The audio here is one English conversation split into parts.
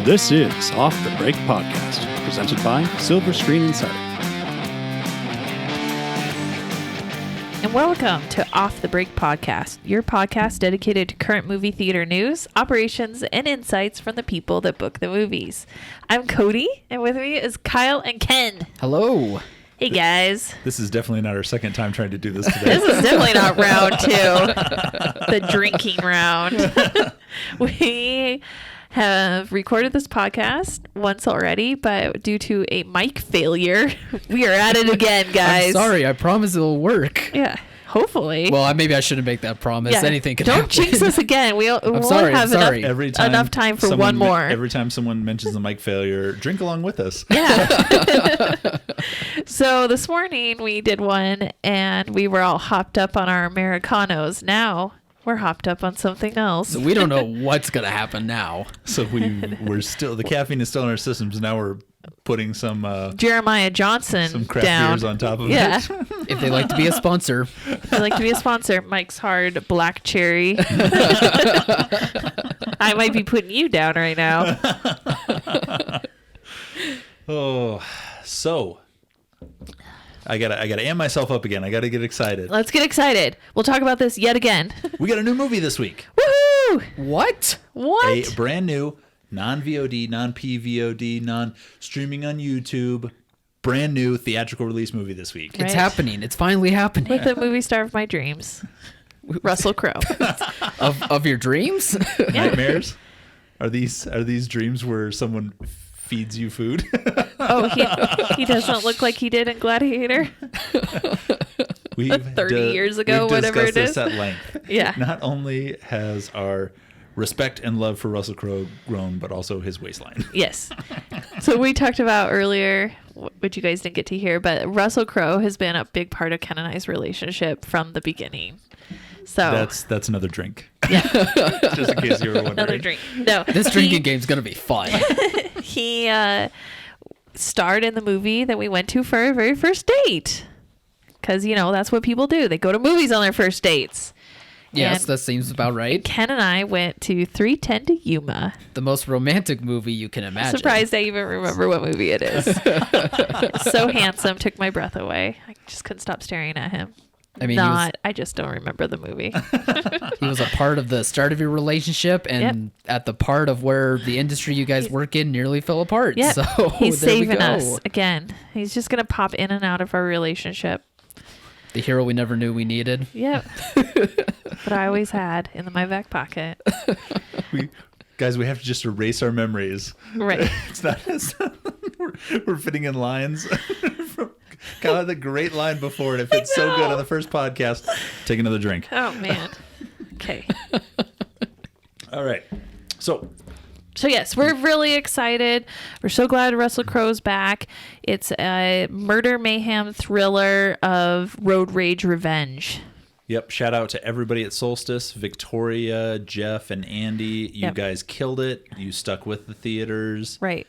This is Off the Break Podcast, presented by Silver Screen Insider. And welcome to Off the Break Podcast, your podcast dedicated to current movie theater news, operations, and insights from the people that book the movies. I'm Cody, and with me is Kyle and Ken. Hello. Hey, guys. This is definitely not our second time trying to do this today. This is definitely not round two, the drinking round. We have recorded this podcast once already, but due to a mic failure, we are at it again, guys. I'm sorry. I promise it'll work. Yeah, hopefully. Well, maybe I shouldn't make that promise. Yeah. Anything could Don't happen. jinx us again. We'll sorry, have sorry. enough time for one more. Every time someone mentions the mic failure, drink along with us. Yeah. So this morning we did one, and we were all hopped up on our Americanos. Now we're hopped up on something else. So we don't know what's going to happen now. So we're still, the caffeine is still in our systems. Now we're putting some Jeremiah Johnson some craft down. beers on top of Yeah. it. If they like to be a sponsor. If you'd like to be a sponsor, Mike's Hard Black Cherry. I might be putting you down right now. Oh, so I gotta amp myself up again. I gotta get excited. Let's get excited. We'll talk about this yet again. We got a new movie this week. Woohoo! What? What? A brand new non-VOD, non-PVOD, non-streaming on YouTube, brand new theatrical release movie this week. Right. It's happening. It's finally happening. With the movie star of my dreams, Russell Crowe. Of your dreams? Nightmares? Are these dreams where someone feeds you food? Oh, he doesn't look like he did in Gladiator. We've 30 years ago, we've whatever it discussed this is. at length. Yeah. Not only has our respect and love for Russell Crowe grown, but also his waistline. Yes. So we talked about earlier, which you guys didn't get to hear, but Russell Crowe has been a big part of Ken and I's relationship from the beginning. So That's another drink. yeah, Just in case you were wondering. another drink. No, This drinking game's going to be fun. He starred in the movie that we went to for our very first date. Because, that's what people do. They go to movies on their first dates. Yes, And that seems about right. Ken and I went to 310 to Yuma. The most romantic movie you can imagine. Surprised I even remember what movie it is. So handsome, took my breath away. I just couldn't stop staring at him. I mean, I just don't remember the movie. he was a part of the start of your relationship and at the part of where the industry you guys work in nearly fell apart. Yeah, So he's there we saving go. us again. He's just going to pop in and out of our relationship. The hero we never knew we needed. Yep. But I always had in my back pocket. Guys, we have to just erase our memories. Right. It's not we're fitting in lines. Kyle had the great line before, and it fits so good on the first podcast. Take another drink. Oh, man. Okay. All right. So yes, we're really excited. We're so glad Russell Crowe's back. It's a murder mayhem thriller of road rage revenge. Yep. Shout out to everybody at Solstice, Victoria, Jeff, and Andy. You guys killed it. You stuck with the theaters. Right.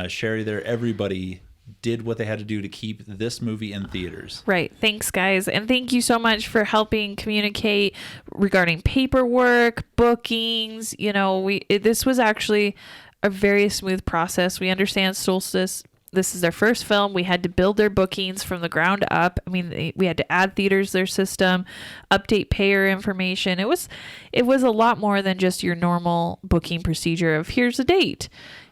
Sherry there. Everybody did what they had to do to keep this movie in theaters. Right. Thanks, guys. And thank you so much for helping communicate regarding paperwork, bookings. This was actually a very smooth process. We understand Solstice. This is their first film. We had to build their bookings from the ground up. I mean, we had to add theaters to their system, update payer information. It was a lot more than just your normal booking procedure of here's a date.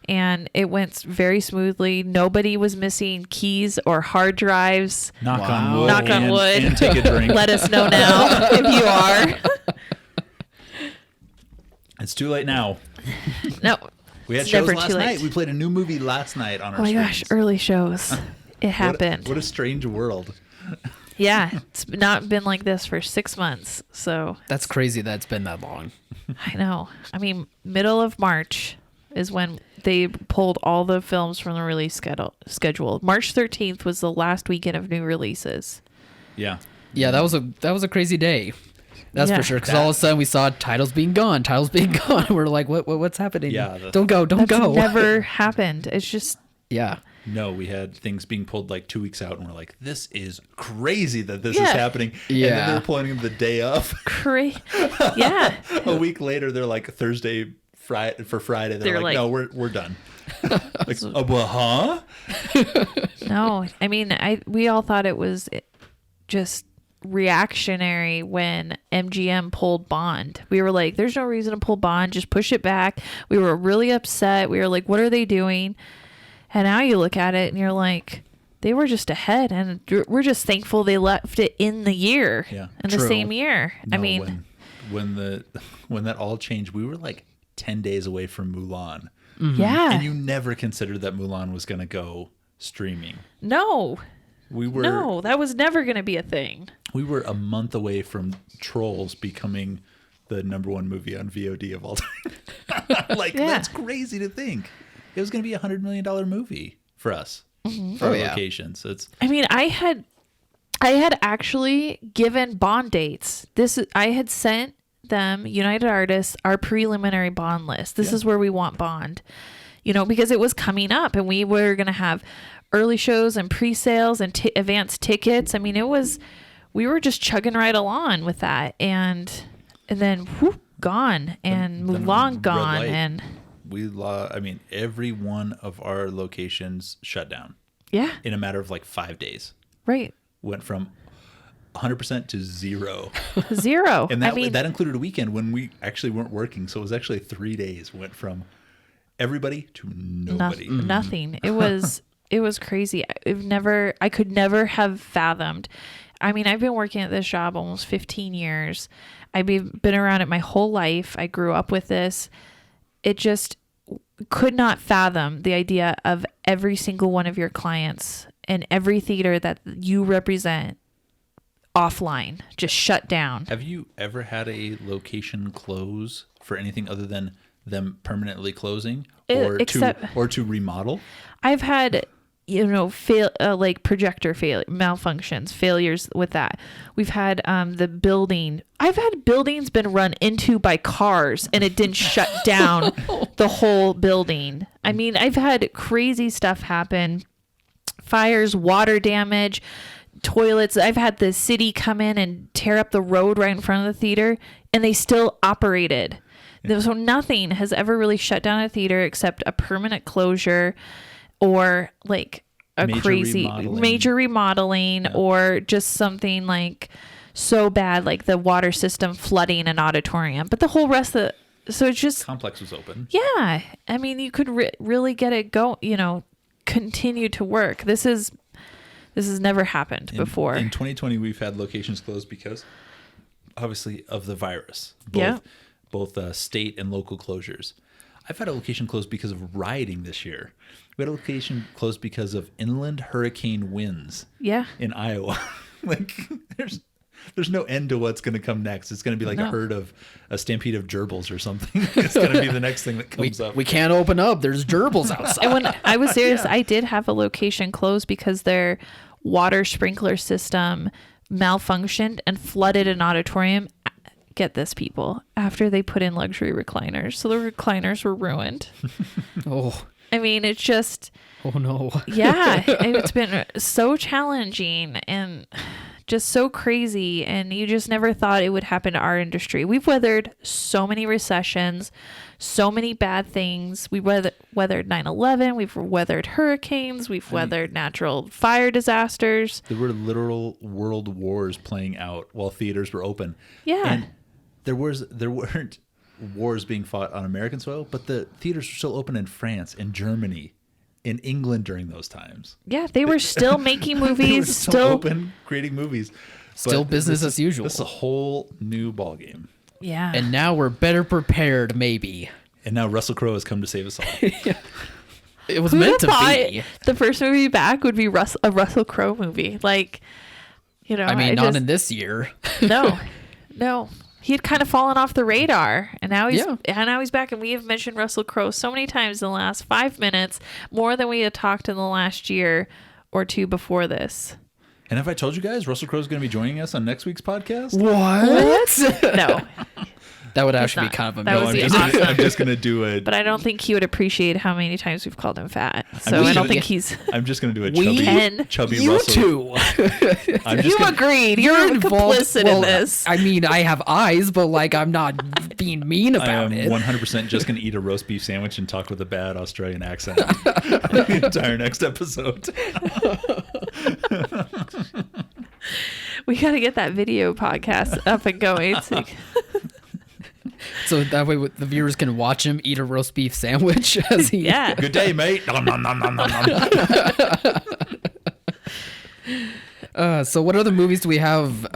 And it went very smoothly. Nobody was missing keys or hard drives. Knock on wood. Knock on wood. And take a drink. Let us know now if you are. It's too late now. No. We had It's shows never last too late. night. We played a new movie last night on our Oh my screens. gosh, early shows. It happened. What a strange world. Yeah, it's not been like this for 6 months. So That's crazy that it's been that long. I know. I mean, middle of March is when they pulled all the films from the release schedule. March 13th was the last weekend of new releases. Yeah. Yeah, that was a crazy day. That's Yeah. for sure. Because all of a sudden we saw titles being gone. We're like, what's happening? Yeah, Don't go. That's never happened. It's just Yeah. No, we had things being pulled like 2 weeks out, and we're like, this is crazy that this is happening. And then Yeah. they're pulling them the day of. Yeah. A week later, they're like Thursday, Friday. They're They're like, like- no, we're done. Like, well, huh? No, I mean, we all thought it was just reactionary when MGM pulled Bond. We were like, there's no reason to pull Bond, just push it back. We were really upset. We were like, what are they doing? And now you look at it and you're like, they were just ahead, and we're just thankful they left it in the year, in the True. same year. No, I mean, when that all changed, we were like 10 days away from Mulan. yeah. And you never considered that Mulan was going to go streaming. No, No, that was never going to be a thing. We were a month away from Trolls becoming the #1 movie on VOD of all time. Like, that's crazy to think. It was going to be $100 million movie for us, for our locations. I mean, I had actually given Bond dates. I had sent them, United Artists, our preliminary Bond list. This is where we want Bond, because it was coming up, and we were going to have early shows and pre-sales and advanced tickets. I mean, we were just chugging right along with that, and then whoop, gone, and Mulan gone, and every one of our locations shut down. Yeah. In a matter of like 5 days. Right. Went from 100% to 0. Zero. And that included a weekend when we actually weren't working. So it was actually 3 days. Went from everybody to nobody. Nothing. It was crazy. I could never have fathomed. I mean, I've been working at this job almost 15 years. I've been around it my whole life. I grew up with this. It just could not fathom the idea of every single one of your clients and every theater that you represent offline, just shut down. Have you ever had a location close for anything other than them permanently closing or to remodel? I've had like projector malfunctions, failures with that. We've had the building. I've had buildings been run into by cars and it didn't shut down the whole building. I mean, I've had crazy stuff happen. Fires, water damage, toilets. I've had the city come in and tear up the road right in front of the theater, and they still operated. So nothing has ever really shut down a theater except a permanent closure, or like a major remodeling, or just something like so bad, like the water system flooding an auditorium. But the whole rest of so it's just complex was open. Yeah, I mean, you could really get it go. Continue to work. This has never happened before. In 2020, we've had locations closed because, obviously, of the virus. Both state and local closures. I've had a location closed because of rioting this year. We had a location closed because of inland hurricane winds. Yeah. In Iowa. Like, there's no end to what's going to come next. It's going to be like a stampede of gerbils or something. It's going to be the next thing that comes up. We can't open up. There's gerbils outside. And when I was serious, I did have a location closed because their water sprinkler system malfunctioned and flooded an auditorium. Get this, people, after they put in luxury recliners. So the recliners were ruined. Oh. I mean, it's just... Oh, no. Yeah. It's been so challenging and just so crazy, and you just never thought it would happen to our industry. We've weathered so many recessions, so many bad things. We weathered 9/11. We've weathered hurricanes. We've weathered natural fire disasters. There were literal world wars playing out while theaters were open. Yeah. And there weren't wars being fought on American soil, but the theaters were still open in France, in Germany, in England during those times. Yeah, they were still making movies, they were still open, creating movies. Still business as usual. This is a whole new ballgame. Yeah. And now we're better prepared, maybe. And now Russell Crowe has come to save us all. It was meant to be. The first movie back would be a Russell Crowe movie. Like, I mean, not in this year. No. He had kind of fallen off the radar, and now he's back. And we have mentioned Russell Crowe so many times in the last 5 minutes, more than we had talked in the last year or two before this. And have I told you guys Russell Crowe is going to be joining us on next week's podcast? What? No. That would actually not. be kind of That would amazing. be awesome. I'm just gonna do it. But I don't think he would appreciate how many times we've called him fat. So just I don't gonna- think he's. I'm just gonna do a Can chubby You Russell. two. I'm just You gonna, agreed. You're involved. complicit Well, in this. I mean, I have eyes, but like I'm not being mean I am about it. 100% just gonna eat a roast beef sandwich and talk with a bad Australian accent the entire next episode. We got to get that video podcast up and going. So that way the viewers can watch him eat a roast beef sandwich as he. Yeah. Good day, mate. Nom, nom, nom, nom, nom, nom. So what other movies do we have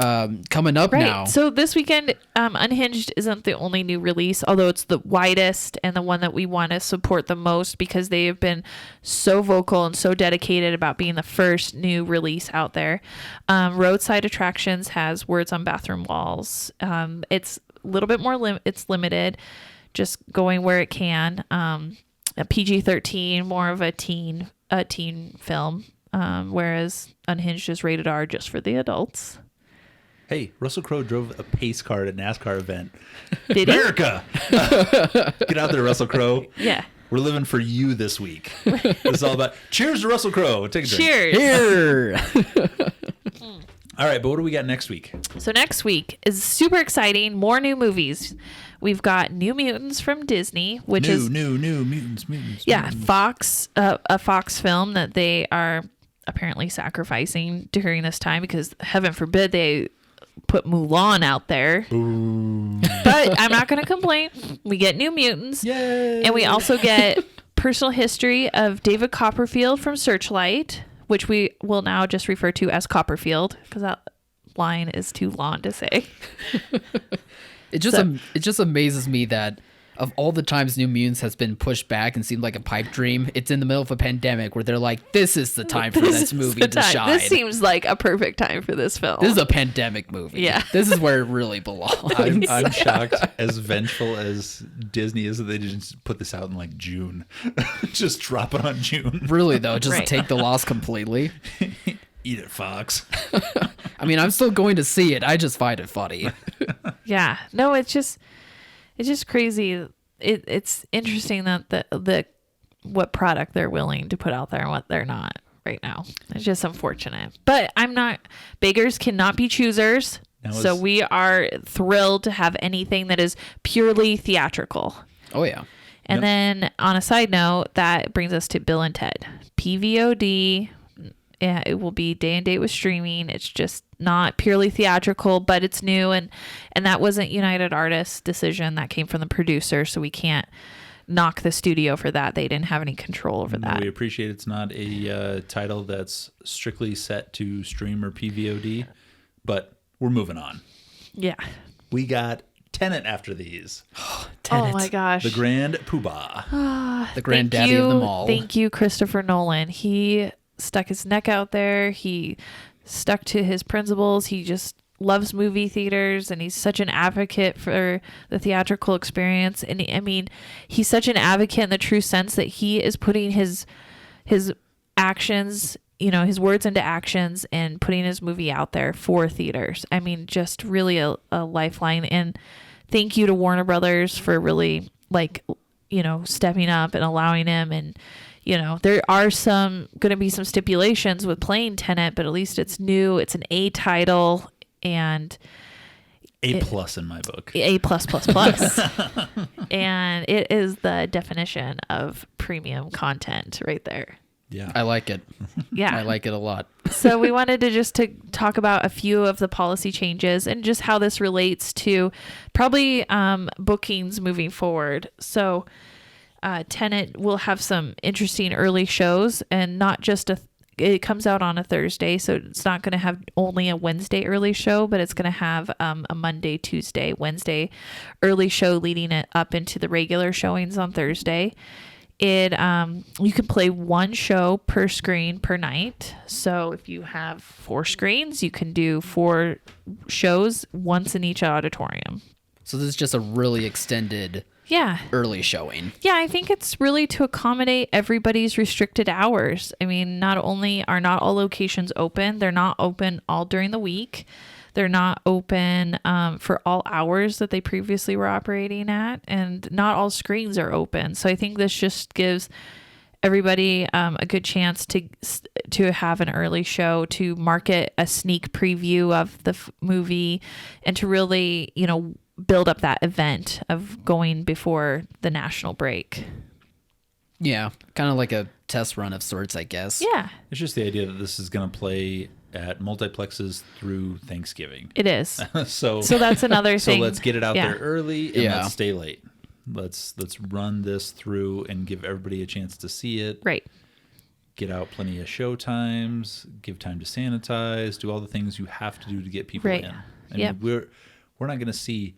coming up Right. now? So this weekend, Unhinged isn't the only new release, although it's the widest and the one that we want to support the most because they have been so vocal and so dedicated about being the first new release out there. Roadside Attractions has Words on Bathroom Walls. It's a little bit more it's limited, just going where it can. A PG-13, more of a teen film. Whereas Unhinged is rated R just for the adults. Hey, Russell Crowe drove a pace car at a NASCAR event. Did he? America! Get out there, Russell Crowe. Yeah. We're living for you this week. It's all about cheers to Russell Crowe. Take a drink. Cheers. Here. All right, but what do we got next week? So next week is super exciting. More new movies. We've got New Mutants from Disney, which is new mutants. Fox, a Fox film that they are apparently sacrificing during this time because heaven forbid they put Mulan out there. Ooh. But I'm not going to complain. We get New Mutants. Yay! And we also get personal history of David Copperfield from Searchlight, which we will now just refer to as Copperfield because that line is too long to say. It just amazes me that of all the times New Mutants has been pushed back and seemed like a pipe dream, it's in the middle of a pandemic where they're like, this is the time for this movie to shine. This seems like a perfect time for this film. This is a pandemic movie. Yeah. This is where it really belongs. I'm shocked. As vengeful as Disney is, that they just put this out in like June. Just drop it on June. Really, though, just Right. take the loss completely. Eat it, Fox. I mean, I'm still going to see it. I just find it funny. Yeah. No, it's just crazy. It's interesting that the what product they're willing to put out there and what they're not right now. It's just unfortunate. But beggars cannot be choosers. So we are thrilled to have anything that is purely theatrical. Oh, yeah. And then on a side note, that brings us to Bill and Ted. PVOD. Yeah, it will be day and date with streaming. It's just not purely theatrical, but it's new. And that wasn't United Artists' decision. That came from the producer. So we can't knock the studio for that. They didn't have any control over that. We appreciate it's not a title that's strictly set to stream or PVOD, but we're moving on. Yeah. We got Tenet after these. Tenet. Oh my gosh. The Grand Poobah. The granddaddy of them all. Thank you, Christopher Nolan. He stuck his neck out there. He stuck to his principles. He just loves movie theaters, and he's such an advocate for the theatrical experience. And I mean, he's such an advocate in the true sense that he is putting his actions, his words into actions and putting his movie out there for theaters. I mean, just really a lifeline. And thank you to Warner Brothers for really stepping up and allowing him. And there are going to be some stipulations with playing Tenet, but at least it's new. It's an A title and A+ in my book. A+++. And it is the definition of premium content right there. Yeah. I like it. Yeah. I like it a lot. So we wanted to talk about a few of the policy changes and just how this relates to probably bookings moving forward. So Tenet will have some interesting early shows, and not just it comes out on a Thursday, so it's not going to have only a Wednesday early show, but it's going to have a Monday, Tuesday, Wednesday early show leading it up into the regular showings on Thursday. You can play one show per screen per night. So if you have 4 screens, you can do 4 shows, once in each auditorium. So this is just a really extended early showing. Yeah, I think it's really to accommodate everybody's restricted hours. I mean, not only are not all locations open, they're not open all during the week. They're not open for all hours that they previously were operating at, and not all screens are open. So I think this just gives everybody a good chance to have an early show, to market a sneak preview of the movie, and to really, build up that event of going before the national break. Yeah, kind of like a test run of sorts, I guess. Yeah. It's just the idea that this is going to play at multiplexes through Thanksgiving. It is. So that's another so thing. let's get it out there early and Yeah. let's stay late. Let's run this through and give everybody a chance to see it. Right. Get out plenty of show times, give time to sanitize, do all the things you have to do to get people Right. in. Yep. We're not going to see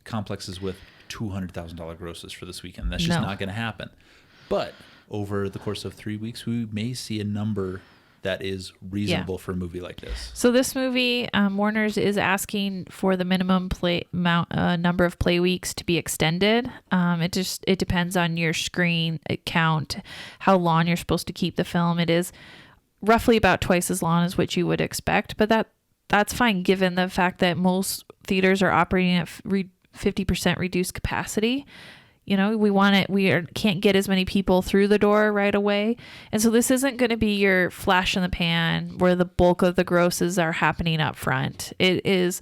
complexes with $200,000 grosses for this weekend. That's just No. not going to happen. But over the course of 3 weeks, we may see a number that is reasonable for a movie like this. So this movie, Warner's is asking for the minimum number of play weeks to be extended. It depends on your screen count, how long you're supposed to keep the film. It is roughly about twice as long as what you would expect, but that's fine given the fact that most theaters are operating at 50% reduced capacity. We can't get as many people through the door right away. And so this isn't going to be your flash in the pan where the bulk of the grosses are happening up front. It is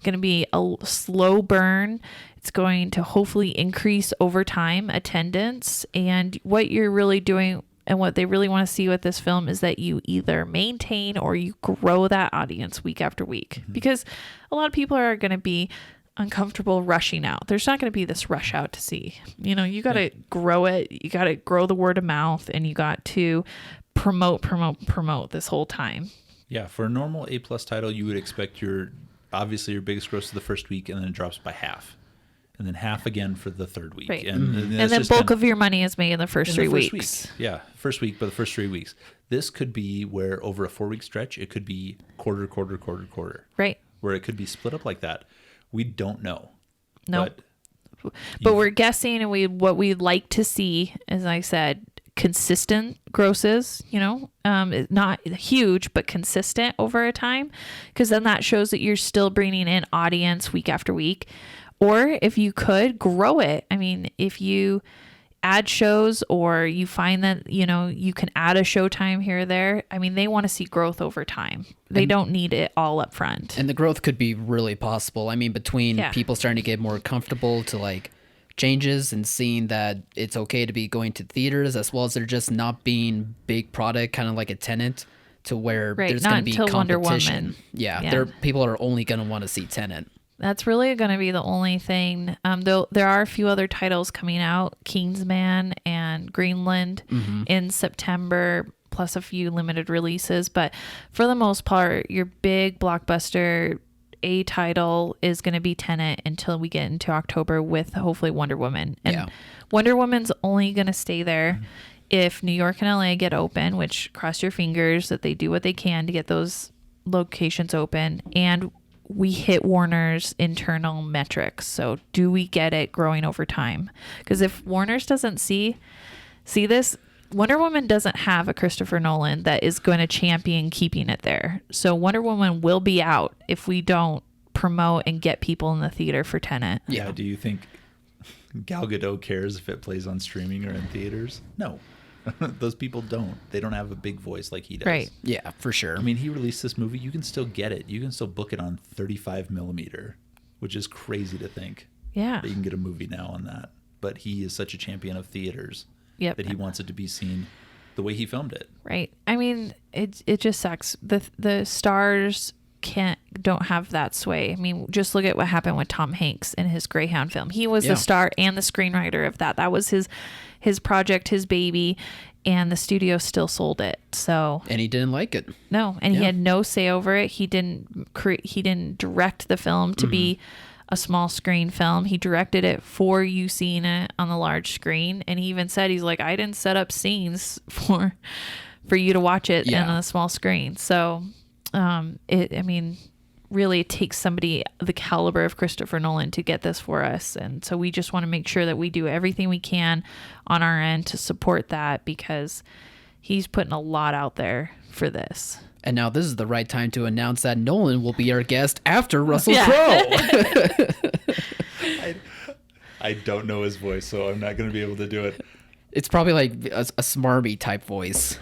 going to be a slow burn. It's going to hopefully increase over time attendance. And what you're really doing and what they really want to see with this film is that you either maintain or you grow that audience week after week. Mm-hmm. Because a lot of people are going to be uncomfortable rushing out. There's not going to be this rush out to see. You got to grow it. You got to grow the word of mouth, and you got to promote this whole time. Yeah, for a normal A+ title, you would expect your biggest gross of the first week, and then it drops by half, and then half again for the third week. Right. And then bulk of your money is made in the first 3 weeks. Yeah, first week, but the first 3 weeks. This could be where over a 4-week stretch, it could be quarter. Right. Where it could be split up like that. We don't know. No. But we're guessing, and what we'd like to see, as I said, consistent grosses, not huge, but consistent over a time, because then that shows that you're still bringing in audience week after week. Or if you could grow it, if you add shows, or you find that, you can add a showtime here or there. They want to see growth over time. They don't need it all up front. And the growth could be really possible. Between people starting to get more comfortable to changes and seeing that it's okay to be going to theaters, as well as there just not being big product, kind of like a Tenet, to where there's going to be competition. Wonder Woman. Yeah. People are only going to want to see Tenet. That's really going to be the only thing. Though there are a few other titles coming out, Kingsman and Greenland in September, plus a few limited releases. But for the most part, your big blockbuster A title is going to be Tenet until we get into October with hopefully Wonder Woman. And Wonder Woman's only going to stay there if New York and LA get open, which cross your fingers that they do what they can to get those locations open. And we hit Warner's internal metrics. So do we get it growing over time? Because if Warner's doesn't see this, Wonder Woman doesn't have a Christopher Nolan that is going to champion keeping it there. So Wonder Woman will be out if we don't promote and get people in the theater for Tenet. Yeah. Do you think Gal Gadot cares if it plays on streaming or in theaters? No. Those people don't. They don't have a big voice like he does. Right. Yeah, for sure. He released this movie. You can still get it. You can still book it on 35 millimeter, which is crazy to think. Yeah. That you can get a movie now on that. But he is such a champion of theaters that he wants it to be seen the way he filmed it. Right. It just sucks. The stars don't have that sway. Just look at what happened with Tom Hanks in his Greyhound film. He was the star and the screenwriter of that. That was his project, his baby, and the studio still sold it. And he didn't like it. No, and he had no say over it. He didn't direct the film to be a small screen film. He directed it for you seeing it on the large screen, and he even said, he's like, I didn't set up scenes for you to watch it on a small screen. So really it takes somebody the caliber of Christopher Nolan to get this for us. And so we just want to make sure that we do everything we can on our end to support that, because he's putting a lot out there for this. And now this is the right time to announce that Nolan will be our guest after Russell Crowe. I don't know his voice, so I'm not going to be able to do it. It's probably like a smarmy type voice.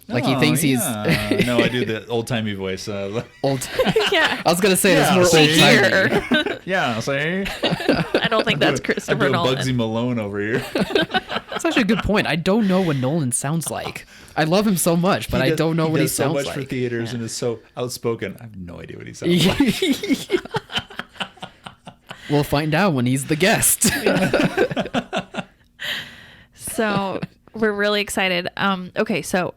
Like he thinks he's... No, I do the old-timey voice. Old... Yeah. I was going to say that's more old-timey. Yeah, say. I don't think that's Christopher I'm doing Nolan. Bugsy Malone over here. That's actually a good point. I don't know what Nolan sounds like. I love him so much, but I don't know what he sounds like. He does so much for theaters and is so outspoken. I have no idea what he sounds like. We'll find out when he's the guest. So we're really excited. Okay, so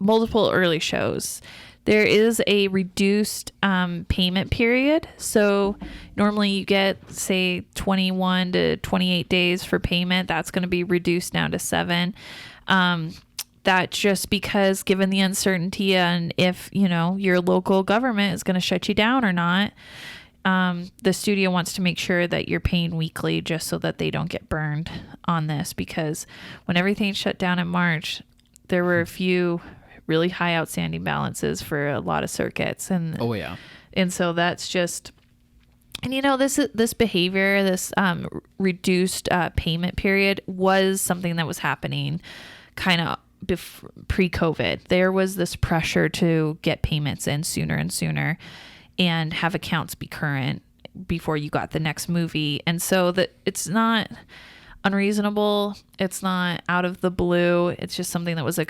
multiple early shows. There is a reduced payment period. So normally you get, say, 21 to 28 days for payment. That's going to be reduced now to 7. That just because given the uncertainty and if, your local government is going to shut you down or not, the studio wants to make sure that you're paying weekly just so that they don't get burned on this, because when everything shut down in March, there were a few really high outstanding balances for a lot of circuits. And and so that's just, and this behavior, this reduced payment period was something that was happening kind of pre-COVID. There was this pressure to get payments in sooner and sooner and have accounts be current before you got the next movie. And so that it's not unreasonable. It's not out of the blue. It's just something that was a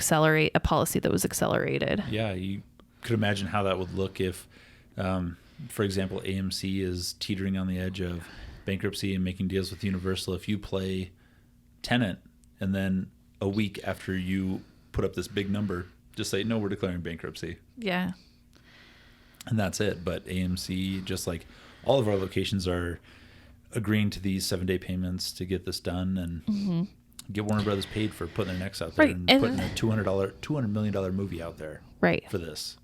policy that was accelerated. Yeah, you could imagine how that would look if, for example, AMC is teetering on the edge of bankruptcy and making deals with Universal. If you play Tenet and then a week after you put up this big number, just say, no, we're declaring bankruptcy. Yeah. And that's it. But AMC, just like all of our locations, are agreeing to these 7-day payments to get this done and get Warner Brothers paid for putting their necks out there and putting a $200 million movie out there for this.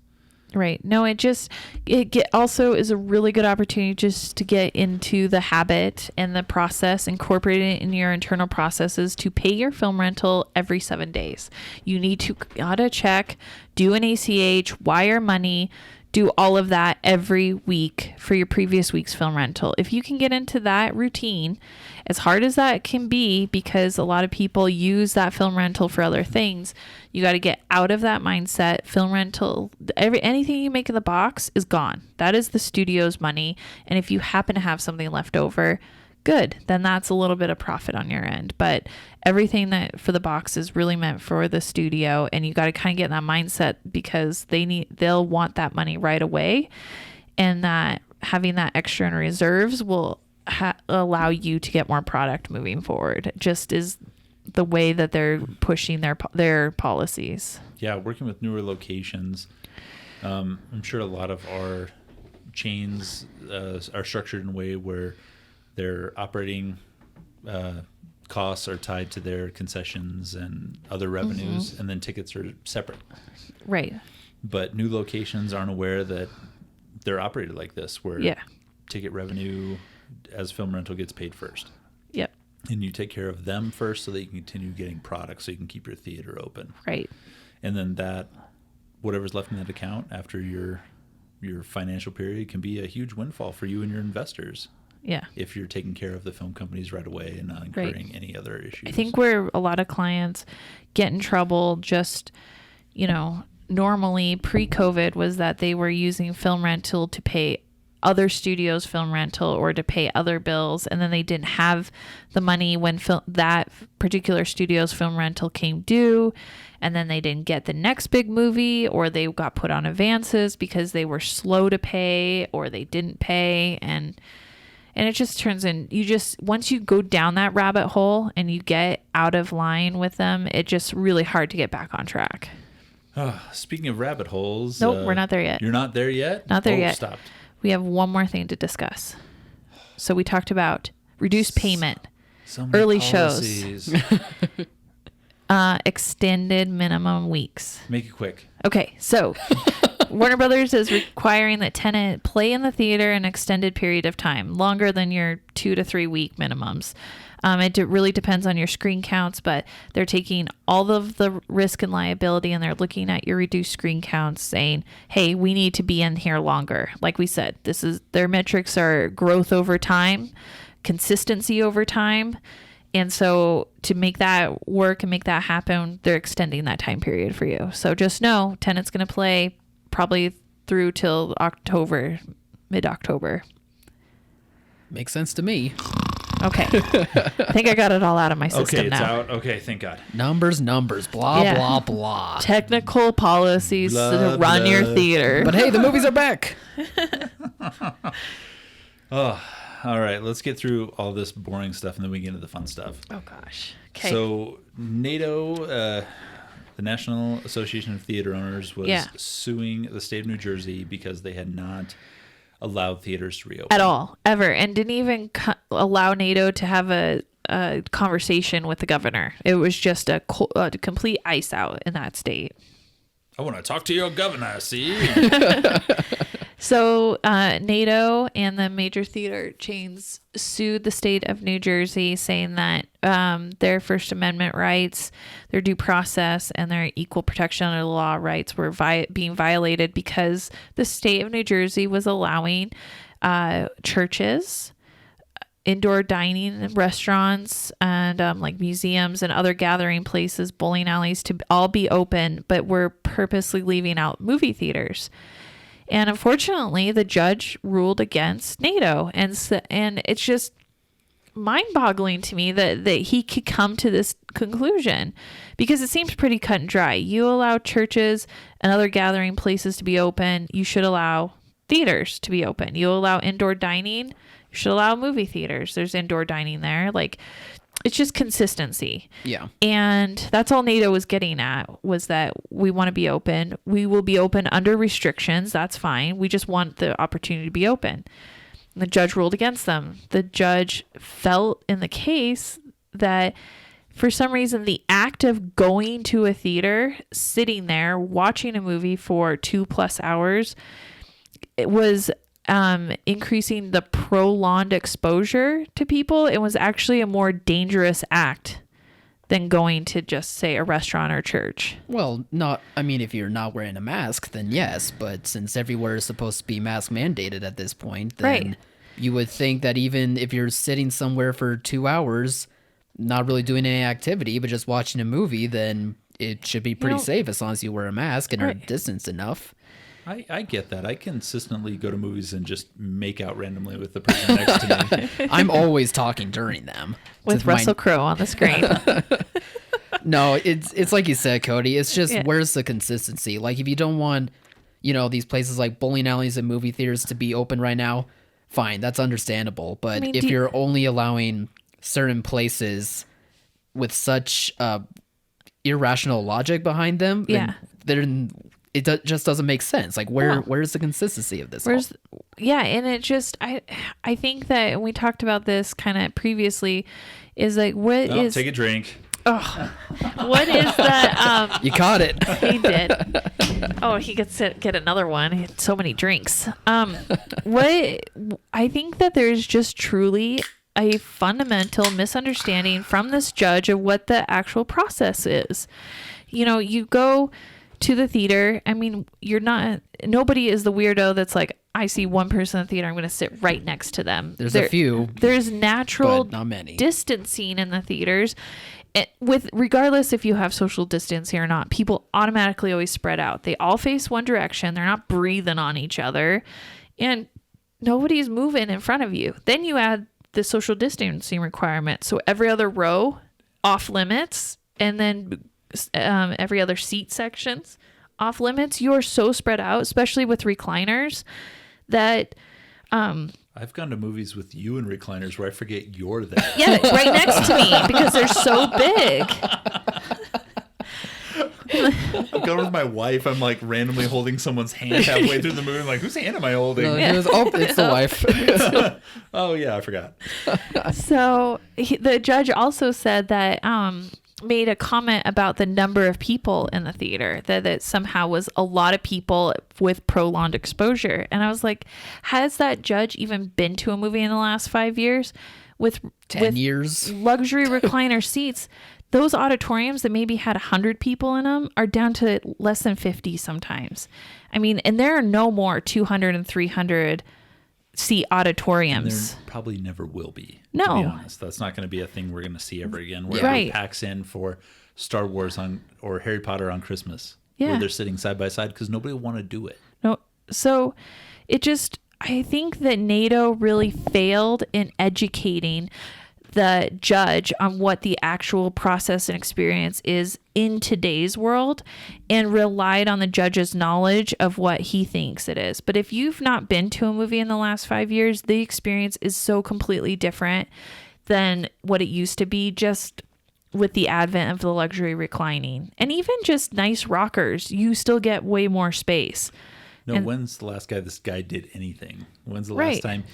Right. No, it also is a really good opportunity just to get into the habit and the process, incorporate it in your internal processes to pay your film rental every 7 days. You need to auto check, do an ACH, wire money, do all of that every week for your previous week's film rental. If you can get into that routine, as hard as that can be, because a lot of people use that film rental for other things, you got to get out of that mindset. Film rental, anything you make in the box is gone. That is the studio's money. And if you happen to have something left over, good, then that's a little bit of profit on your end. But everything that for the box is really meant for the studio, and you got to kind of get in that mindset because they'll want that money right away, and that having that extra in reserves will allow you to get more product moving forward. It just is the way that they're pushing their policies. Yeah, working with newer locations, I'm sure a lot of our chains are structured in a way where their operating costs are tied to their concessions and other revenues, and then tickets are separate. Right. But new locations aren't aware that they're operated like this, where ticket revenue as film rental gets paid first. Yep. And you take care of them first so that you can continue getting products so you can keep your theater open. Right. And then whatever's left in that account after your financial period can be a huge windfall for you and your investors. Yeah. If you're taking care of the film companies right away and not incurring any other issues. I think where a lot of clients get in trouble just, normally pre-COVID was that they were using film rental to pay other studios' film rental or to pay other bills, and then they didn't have the money when that particular studio's film rental came due, and then they didn't get the next big movie, or they got put on advances because they were slow to pay or they didn't pay, and it just turns in, once you go down that rabbit hole and you get out of line with them, it's just really hard to get back on track. Speaking of rabbit holes. Nope, we're not there yet. You're not there yet? Not there yet. Stopped. We have one more thing to discuss. So we talked about reduced payment, early policies. shows, extended minimum weeks. Make it quick. Okay, so Warner Brothers is requiring that Tenet play in the theater an extended period of time, longer than your 2 to 3 week minimums. It really depends on your screen counts, but they're taking all of the risk and liability, and they're looking at your reduced screen counts, saying, "Hey, we need to be in here longer." Like we said, their metrics are growth over time, consistency over time, and so to make that work and make that happen, they're extending that time period for you. So just know, Tenet's going to play probably through till October, mid-October. Makes sense to me. Okay. I think I got it all out of my system okay, it's now. out. Okay, thank God. Numbers, blah, blah. Technical policies to run your theater. But hey, the movies are back. Oh, all right. Let's get through all this boring stuff and then we get into the fun stuff. Oh, gosh. Okay. So NATO, the National Association of Theater Owners, was suing the state of New Jersey because they had not allowed theaters to reopen. At all, ever. And didn't even allow NATO to have a conversation with the governor. It was just a complete ice out in that state. I want to talk to your governor, see? So NATO and the major theater chains sued the state of New Jersey, saying that their First Amendment rights, their due process, and their equal protection under the law rights were being violated because the state of New Jersey was allowing churches, indoor dining restaurants, and like museums and other gathering places, bowling alleys, to all be open, but were purposely leaving out movie theaters. And unfortunately, the judge ruled against NATO. And it's just mind-boggling to me that he could come to this conclusion, because it seems pretty cut and dry. You allow churches and other gathering places to be open. You should allow theaters to be open. You allow indoor dining. You should allow movie theaters. There's indoor dining there. Like, it's just consistency. Yeah. And that's all NATO was getting at, was that we want to be open. We will be open under restrictions. That's fine. We just want the opportunity to be open. And the judge ruled against them. The judge felt in the case that for some reason, the act of going to a theater, sitting there, watching a movie for 2+ hours, it was increasing the prolonged exposure to people. It was actually a more dangerous act than going to just, say, a restaurant or church. Well, if you're not wearing a mask, then yes, but since everywhere is supposed to be mask mandated at this point, then you would think that even if you're sitting somewhere for 2 hours, not really doing any activity, but just watching a movie, then it should be pretty safe as long as you wear a mask and are distanced enough. I get that. I consistently go to movies and just make out randomly with the person next to me. I'm always talking during them. With Russell Crowe on the screen. No, it's like you said, Cody. It's just, where's the consistency? Like, if you don't want, these places like bowling alleys and movie theaters to be open right now, fine, that's understandable. But if you're only allowing certain places with such irrational logic behind them, then it just doesn't make sense. Like, where's the consistency of this? And it just, I think that, and we talked about this kind of previously, is like, take a drink. Oh, what is that? You caught it. He did. Oh, he gets to get another one. He had so many drinks. I think that there's just truly a fundamental misunderstanding from this judge of what the actual process is. You go to the theater. I mean, nobody is the weirdo that's like, I see one person in the theater, I'm going to sit right next to them. There's a few. There's natural but not many. distancing in the theaters. Regardless if you have social distancing or not, people automatically always spread out. They all face one direction. They're not breathing on each other, and nobody's moving in front of you. Then you add the social distancing requirement. So every other row off limits, and then every other seat sections off limits. You're so spread out, especially with recliners, that I've gone to movies with you in recliners where I forget you're there. Yeah, right next to me because they're so big. I've gone with my wife. I'm like randomly holding someone's hand halfway through the movie. I'm like, whose hand am I holding? It's the wife. Oh, yeah, I forgot. So the judge also said that made a comment about the number of people in the theater, that it somehow was a lot of people with prolonged exposure. And I was like, has that judge even been to a movie in the last 5 years? With 10 years, luxury recliner seats, those auditoriums that maybe had 100 people in them are down to less than 50 sometimes. I mean, and there are no more 200 and 300 seat auditoriums. And there probably never will be. No. To be honest, that's not going to be a thing we're going to see ever again. Where Right. it packs in for Star Wars or Harry Potter on Christmas, Yeah. where they're sitting side by side because nobody will want to do it. No, so I think that NATO really failed in educating the judge on what the actual process and experience is in today's world, and relied on the judge's knowledge of what he thinks it is. But if you've not been to a movie in the last 5 years, the experience is so completely different than what it used to be, just with the advent of the luxury reclining. And even just nice rockers, you still get way more space. No, when's the last guy this guy did anything? When's the last time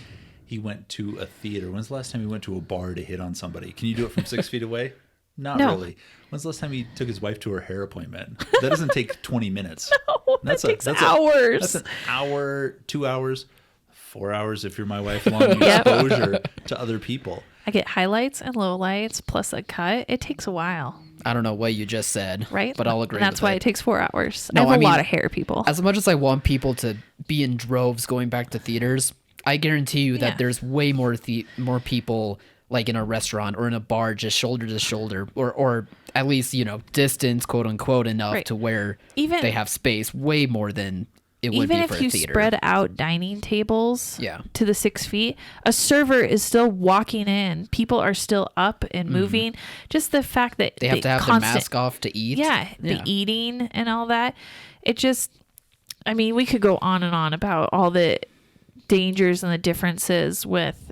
he went to a theater? When's the last time he went to a bar to hit on somebody? Can you do it from 6 feet away? Not really. When's the last time he took his wife to her hair appointment? That doesn't take 20 minutes. No, that takes hours. That's an hour, 2 hours, 4 hours if you're my wife, long exposure to other people. I get highlights and lowlights plus a cut. It takes a while. I don't know what you just said, right? But I'll agree. And that's with why it takes 4 hours. No, I have a lot of hair people. As much as I want people to be in droves going back to theaters, I guarantee you that there's way more people like in a restaurant or in a bar, just shoulder to shoulder, or at least, distance, quote unquote, enough to where they have space, way more than it would be for a theater. Even if you spread out dining tables to the 6 feet, a server is still walking in. People are still up and moving. Just the fact that they have to have their mask off to eat. The eating and all that. It just, we could go on and on about all the dangers and the differences with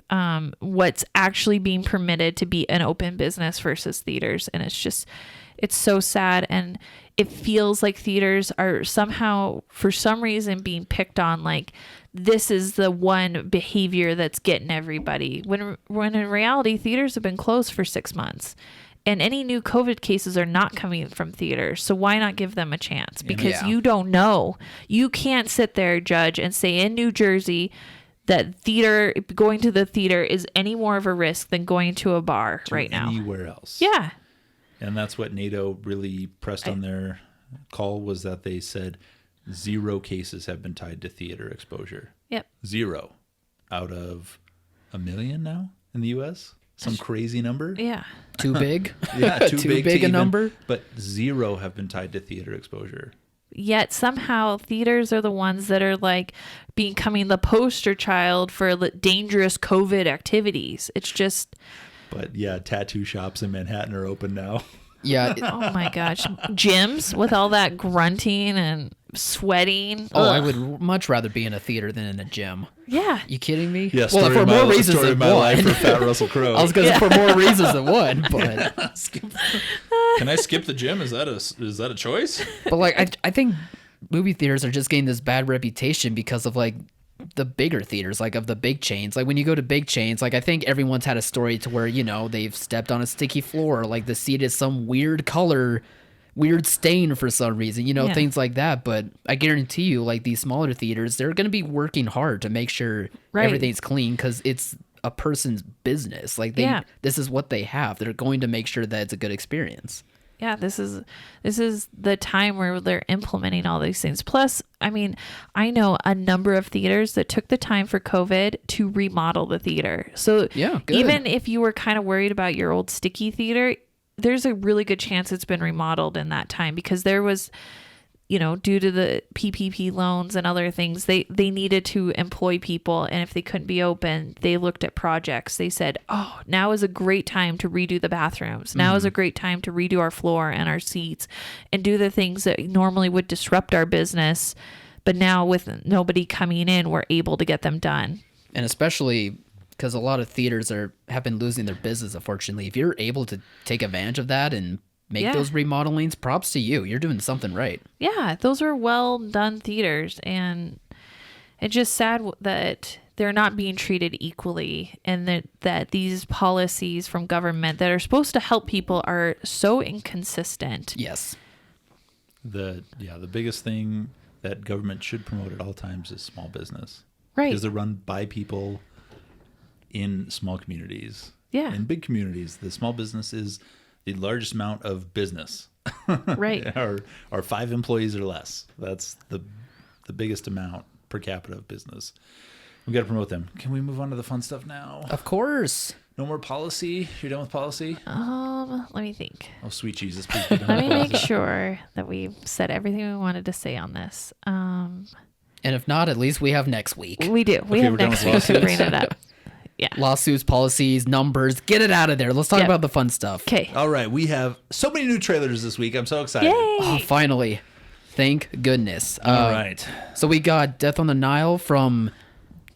what's actually being permitted to be an open business versus theaters. And it's so sad. And it feels like theaters are somehow, for some reason, being picked on, like this is the one behavior that's getting everybody. When in reality, theaters have been closed for 6 months. And any new COVID cases are not coming from theaters. So why not give them a chance? Because you don't know. You can't sit there, Judge, and say in New Jersey that going to the theater is any more of a risk than going to a bar right now. Anywhere else. Yeah. And that's what NATO really pressed on their call, was that they said 0 cases have been tied to theater exposure. Yep. 0 out of 1 million now in the U.S. Some crazy number. Yeah. Too big? Yeah, too big a number. But 0 have been tied to theater exposure. Yet somehow theaters are the ones that are like becoming the poster child for dangerous COVID activities. It's just... But yeah, tattoo shops in Manhattan are open now. Yeah. Oh my gosh. Gyms with all that grunting and sweating. Oh, I would much rather be in a theater than in a gym. Yeah. You kidding me? Yeah, well, for more reasons than one. Life for Fat Russell Crowe. I was going to for more reasons than one, but can I skip the gym? Is that a choice? But like I think movie theaters are just getting this bad reputation because of like the bigger theaters, like of the big chains. Like when you go to big chains, like I think everyone's had a story to where, they've stepped on a sticky floor, like the seat is some weird color, weird stain for some reason, things like that. But I guarantee you, like these smaller theaters, they're going to be working hard to make sure everything's clean, because it's a person's business. Like this is what they have. They're going to make sure that it's a good experience. Yeah, this is the time where they're implementing all these things. Plus, I know a number of theaters that took the time for COVID to remodel the theater. So even if you were kind of worried about your old sticky theater, there's a really good chance it's been remodeled in that time, because there was, due to the PPP loans and other things, they needed to employ people. And if they couldn't be open, they looked at projects. They said, oh, now is a great time to redo the bathrooms. Now is a great time to redo our floor and our seats and do the things that normally would disrupt our business. But now with nobody coming in, we're able to get them done. And especially because a lot of theaters have been losing their business, unfortunately. If you're able to take advantage of that and make those remodelings, props to you. You're doing something right. Yeah, those are well done theaters, and it's just sad that they're not being treated equally, and that these policies from government that are supposed to help people are so inconsistent. Yes. The biggest thing that government should promote at all times is small business. Right. Because they're run by people in small communities. Yeah. In big communities, the small business is the largest amount of business. Right. or 5 employees or less. That's the biggest amount per capita of business. We got to promote them. Can we move on to the fun stuff now? Of course. No more policy? You're done with policy? Let me think. Oh, sweet Jesus. Please be done Let with me policy. make sure that we've said everything we wanted to say on this. And if not, at least we have next week. We do. We Okay, have we're done next with week to lawsuits. bring it up. Yeah. Lawsuits, policies, numbers, get it out of there. Let's talk Yep. about the fun stuff. Okay. All right. We have so many new trailers this week. I'm so excited. Yay. Oh, finally. Thank goodness. All right. So we got Death on the Nile from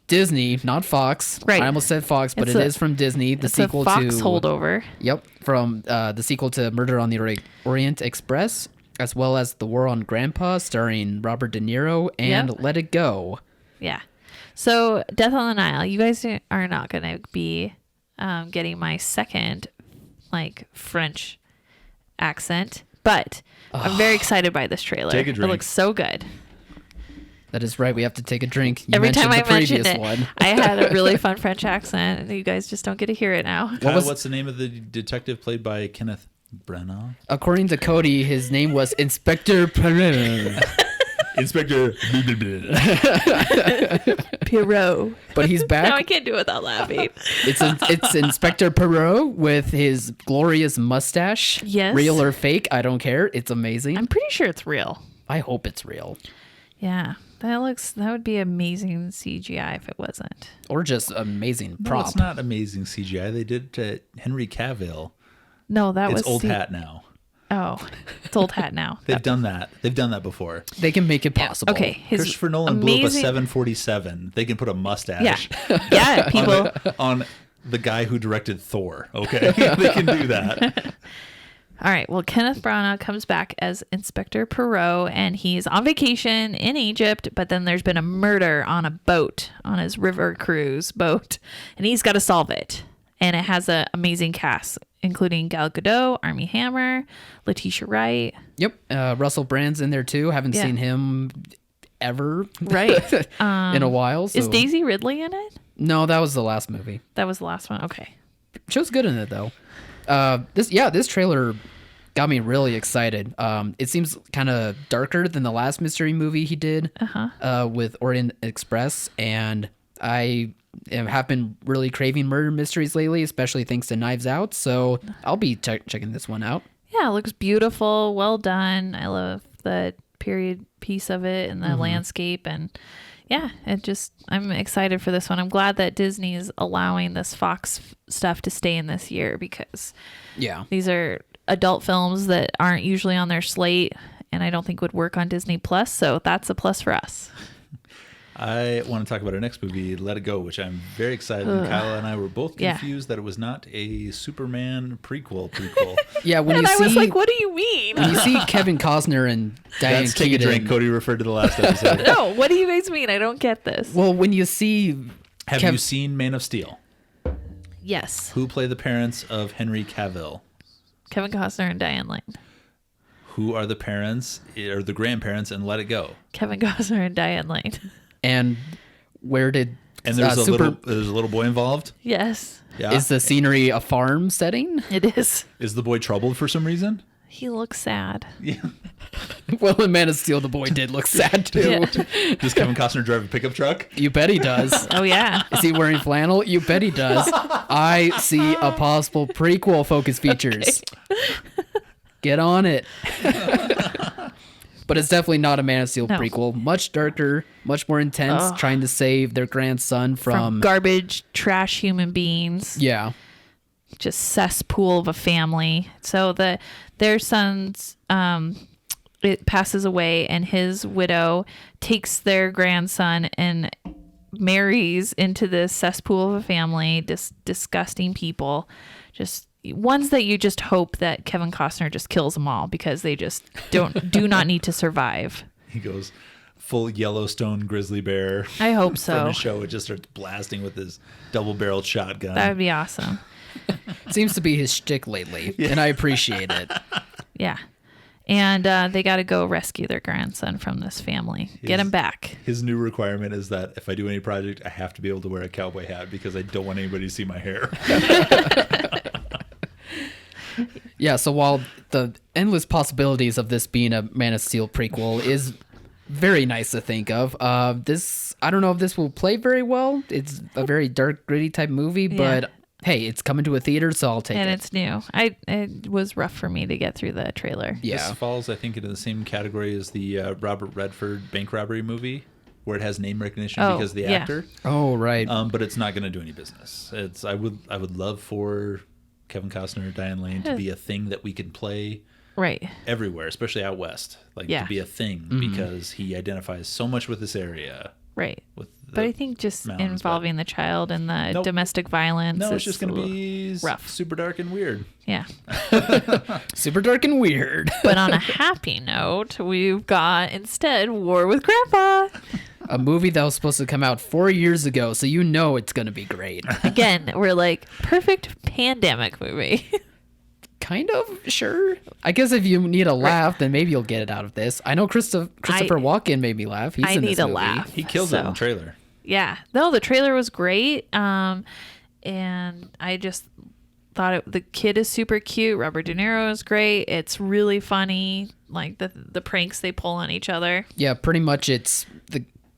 Disney, not Fox. Right. I almost said Fox, but It's it a- is from Disney. The It's sequel a Fox to holdover. Yep, from the sequel to Murder on the Orient Express, as well as The War on Grandpa, starring Robert De Niro, and Yep. Let It Go. Yeah. So Death on the Nile, you guys are not going to be getting my second French accent, but I'm very excited by this trailer. Take a drink. It looks so good. That is right. We have to take a drink. You Every time mentioned I the mentioned previous it, one. I had a really fun French accent, and you guys just don't get to hear it now. Kyle, was- what's the name of the detective played by Kenneth Branagh? According to Cody, his name was Inspector Perrin. Inspector. Pierrot. But he's back. Now I can't do it without laughing. It's Inspector Perot with his glorious mustache. Yes. Real or fake, I don't care. It's amazing. I'm pretty sure it's real. I hope it's real. Yeah. That would be amazing CGI if it wasn't. Or just amazing No, prop. it's not amazing CGI. They did it to Henry Cavill. No, that was It's old hat now. Oh, it's old hat now. They've done that. They've done that before. They can make it possible. Okay, his Christopher Nolan blew up a amazing- 747. They can put a mustache Yeah, people. on the guy who directed Thor. Okay, they can do that. All right. Well, Kenneth Branagh comes back as Inspector Perot, and he's on vacation in Egypt. But then there's been a murder on a boat, on his river cruise boat, and he's got to solve it. And it has an amazing cast, including Gal Gadot, Armie Hammer, Letitia Wright. Yep. Russell Brand's in there too. Haven't Yeah. seen him ever. Right. In a while. So. Is Daisy Ridley in it? No, that was the last movie. That was the last one. Okay. She was good in it though. This trailer got me really excited. It seems kind of darker than the last mystery movie he did with Orient Express, and I have been really craving murder mysteries lately, especially thanks to Knives Out. So I'll be checking this one out. Yeah, it looks beautiful. Well done. I love the period piece of it and the landscape, and yeah, I'm excited for this one. I'm glad that Disney is allowing this Fox stuff to stay in this year, because Yeah. these are adult films that aren't usually on their slate, and I don't think would work on Disney Plus. So that's a plus for us. I want to talk about our next movie, Let It Go, which I'm very excited. And Kyle and I were both Yeah. confused that it was not a Superman prequel. Yeah, when And you I see was like, what do you mean? when you see Kevin Costner and Diane That's Take a Keaton. Drink. Cody referred to the last episode. No, what do you guys mean? I don't get this. Well, when you see Have Kev- you seen Man of Steel? Yes. Who play the parents of Henry Cavill? Kevin Costner and Diane Lane. Who are the parents or the grandparents in Let It Go? Kevin Costner and Diane Lane. and where did And there's a Super little boy involved. Yes, Yeah. is the scenery a farm setting? it is. Is the boy troubled for some reason? He looks sad. Yeah. Well, in Man of Steel, the boy did look sad too. Yeah. Does Kevin Costner drive a pickup truck? You bet he does. Oh, yeah. Is he wearing flannel? You bet he does. I see a possible prequel Focus Features. Get on it. But it's definitely not a Man of Steel No. prequel. Much darker, much more intense, trying to save their grandson From from garbage, trash human beings. yeah. Just cesspool of a family. So their son's it passes away, and his widow takes their grandson and marries into this cesspool of a family. Disgusting people, just ones that you just hope that Kevin Costner just kills them all, because they just do not need to survive. He goes, full Yellowstone grizzly bear. I hope From so. the show, it just starts blasting with his double-barreled shotgun. That would be awesome. Seems to be his shtick lately, and I appreciate it. Yeah. And they got to go rescue their grandson from this family. Get him back. His new requirement is that if I do any project, I have to be able to wear a cowboy hat because I don't want anybody to see my hair. Yeah, so while the endless possibilities of this being a Man of Steel prequel is very nice to think of, this, I don't know if this will play very well. It's a very dark, gritty type movie, but hey, it's coming to a theater, so I'll take it. And it's new. It was rough for me to get through the trailer. Yeah. This falls, I think, into the same category as the Robert Redford bank robbery movie, where it has name recognition because of the actor. Oh, right. But it's not going to do any business. I would love for Kevin Costner or Diane Lane to be a thing that we can play Right. everywhere, especially out west. Like to be a thing because he identifies so much with this area. Right. With But I think just mountains, involving the child and the domestic violence No, is it's just going to be rough. super dark and weird. Yeah. Super dark and weird. But on a happy note, we've got instead War with Grandpa. A movie that was supposed to come out 4 years ago, so you know it's going to be great. Again, we're like, perfect pandemic movie. Kind of, sure. I guess if you need a laugh, then maybe you'll get it out of this. I know Christopher Walken made me laugh. He's I in need this a movie. laugh. He kills it in the trailer. Yeah. No, the trailer was great. And I just thought the kid is super cute. Robert De Niro is great. It's really funny. Like the pranks they pull on each other. Yeah, pretty much it's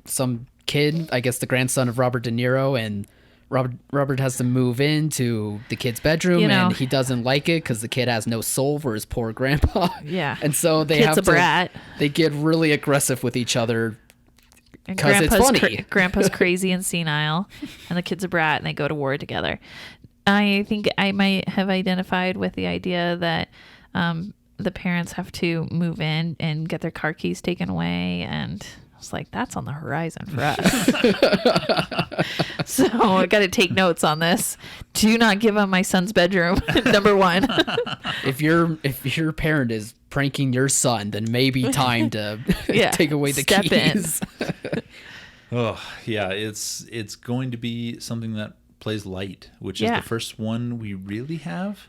some kid, I guess the grandson of Robert De Niro, and Robert has to move into the kid's bedroom, and he doesn't like it because the kid has no soul for his poor grandpa. Yeah. And so they Kid's a brat. They get really aggressive with each other. And 'Cause it's funny. Grandpa's crazy and senile, and the kid's a brat, and they go to war together. I think I might have identified with the idea that the parents have to move in and get their car keys taken away, and I was like, that's on the horizon for us. So I got to take notes on this. Do not give up my son's bedroom. Number one. If your parent is pranking your son, then maybe time to take away the Step keys. Oh yeah, it's going to be something that plays light, which is the first one we really have.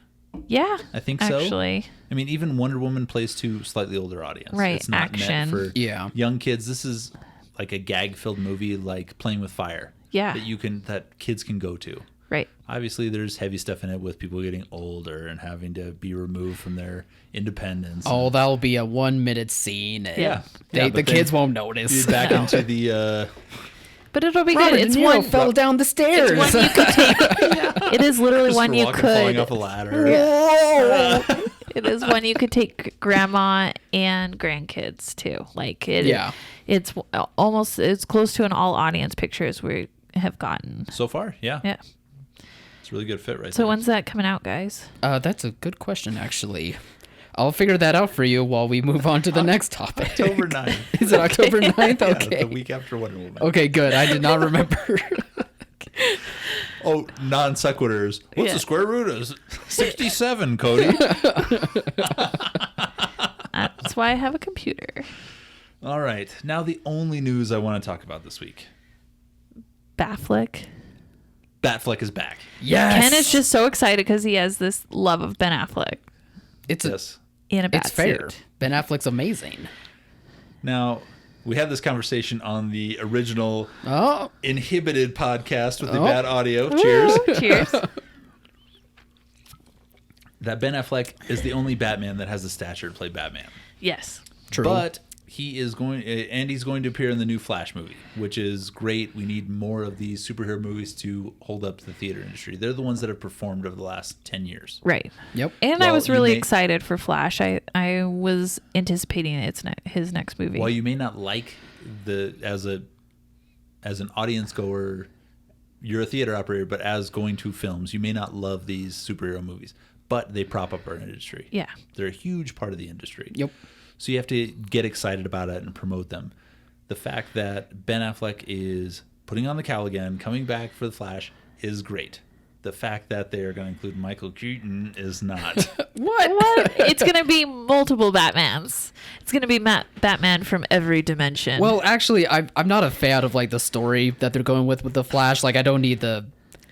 Yeah, I think so. Actually, I mean, even Wonder Woman plays to slightly older audience. Right, It's not action. meant for young kids. This is like a gag-filled movie, like Playing with Fire. Yeah, that kids can go to. Right. Obviously, there's heavy stuff in it with people getting older and having to be removed from their independence. Oh, that'll be a 1 minute scene. And but the kids won't notice. You're back into the. But it'll be Robert good. It's De Niro one fell down the stairs. It's one you could take. It is literally one you falling could. off a ladder. It is one you could take grandma and grandkids to. Like it. Yeah. It's almost it's close to an all audience picture as we have gotten. So far, yeah. Yeah. It's a really good fit right So there. when's that coming out, guys? That's a good question, actually. I'll figure that out for you while we move on to the next topic. October 9th. Is it October 9th? Okay. Yeah, the week after Wonder Woman. Okay, good. I did not remember. Oh, non sequiturs. What's the square root of 67, Cody? That's why I have a computer. All right. Now the only news I want to talk about this week. Affleck. Batfleck is back. Yes. Ken is just so excited because he has this love of Ben Affleck It's in a bat it's fair. suit. Ben Affleck's amazing. Now, we had this conversation on the original Oh. Inhibited podcast with the bad audio. Cheers. Cheers. That Ben Affleck is the only Batman that has the stature to play Batman. Yes. True. But he's going to appear in the new Flash movie, which is great. We need more of these superhero movies to hold up to the theater industry. They're the ones that have performed over the last 10 years. Right. Yep. And Well, I was you really may- excited for Flash. I was anticipating his next movie. While you may not like as an audience goer, you're a theater operator, but as going to films, you may not love these superhero movies, but they prop up our industry. Yeah. They're a huge part of the industry. Yep. So you have to get excited about it and promote them. The fact that Ben Affleck is putting on the cowl again, coming back for the Flash, is great. the fact that they are going to include Michael Keaton is not. What? It's going to be multiple Batmans. It's going to be Batman from every dimension. Well, actually, I'm not a fan of like the story that they're going with the Flash. Like, I don't need the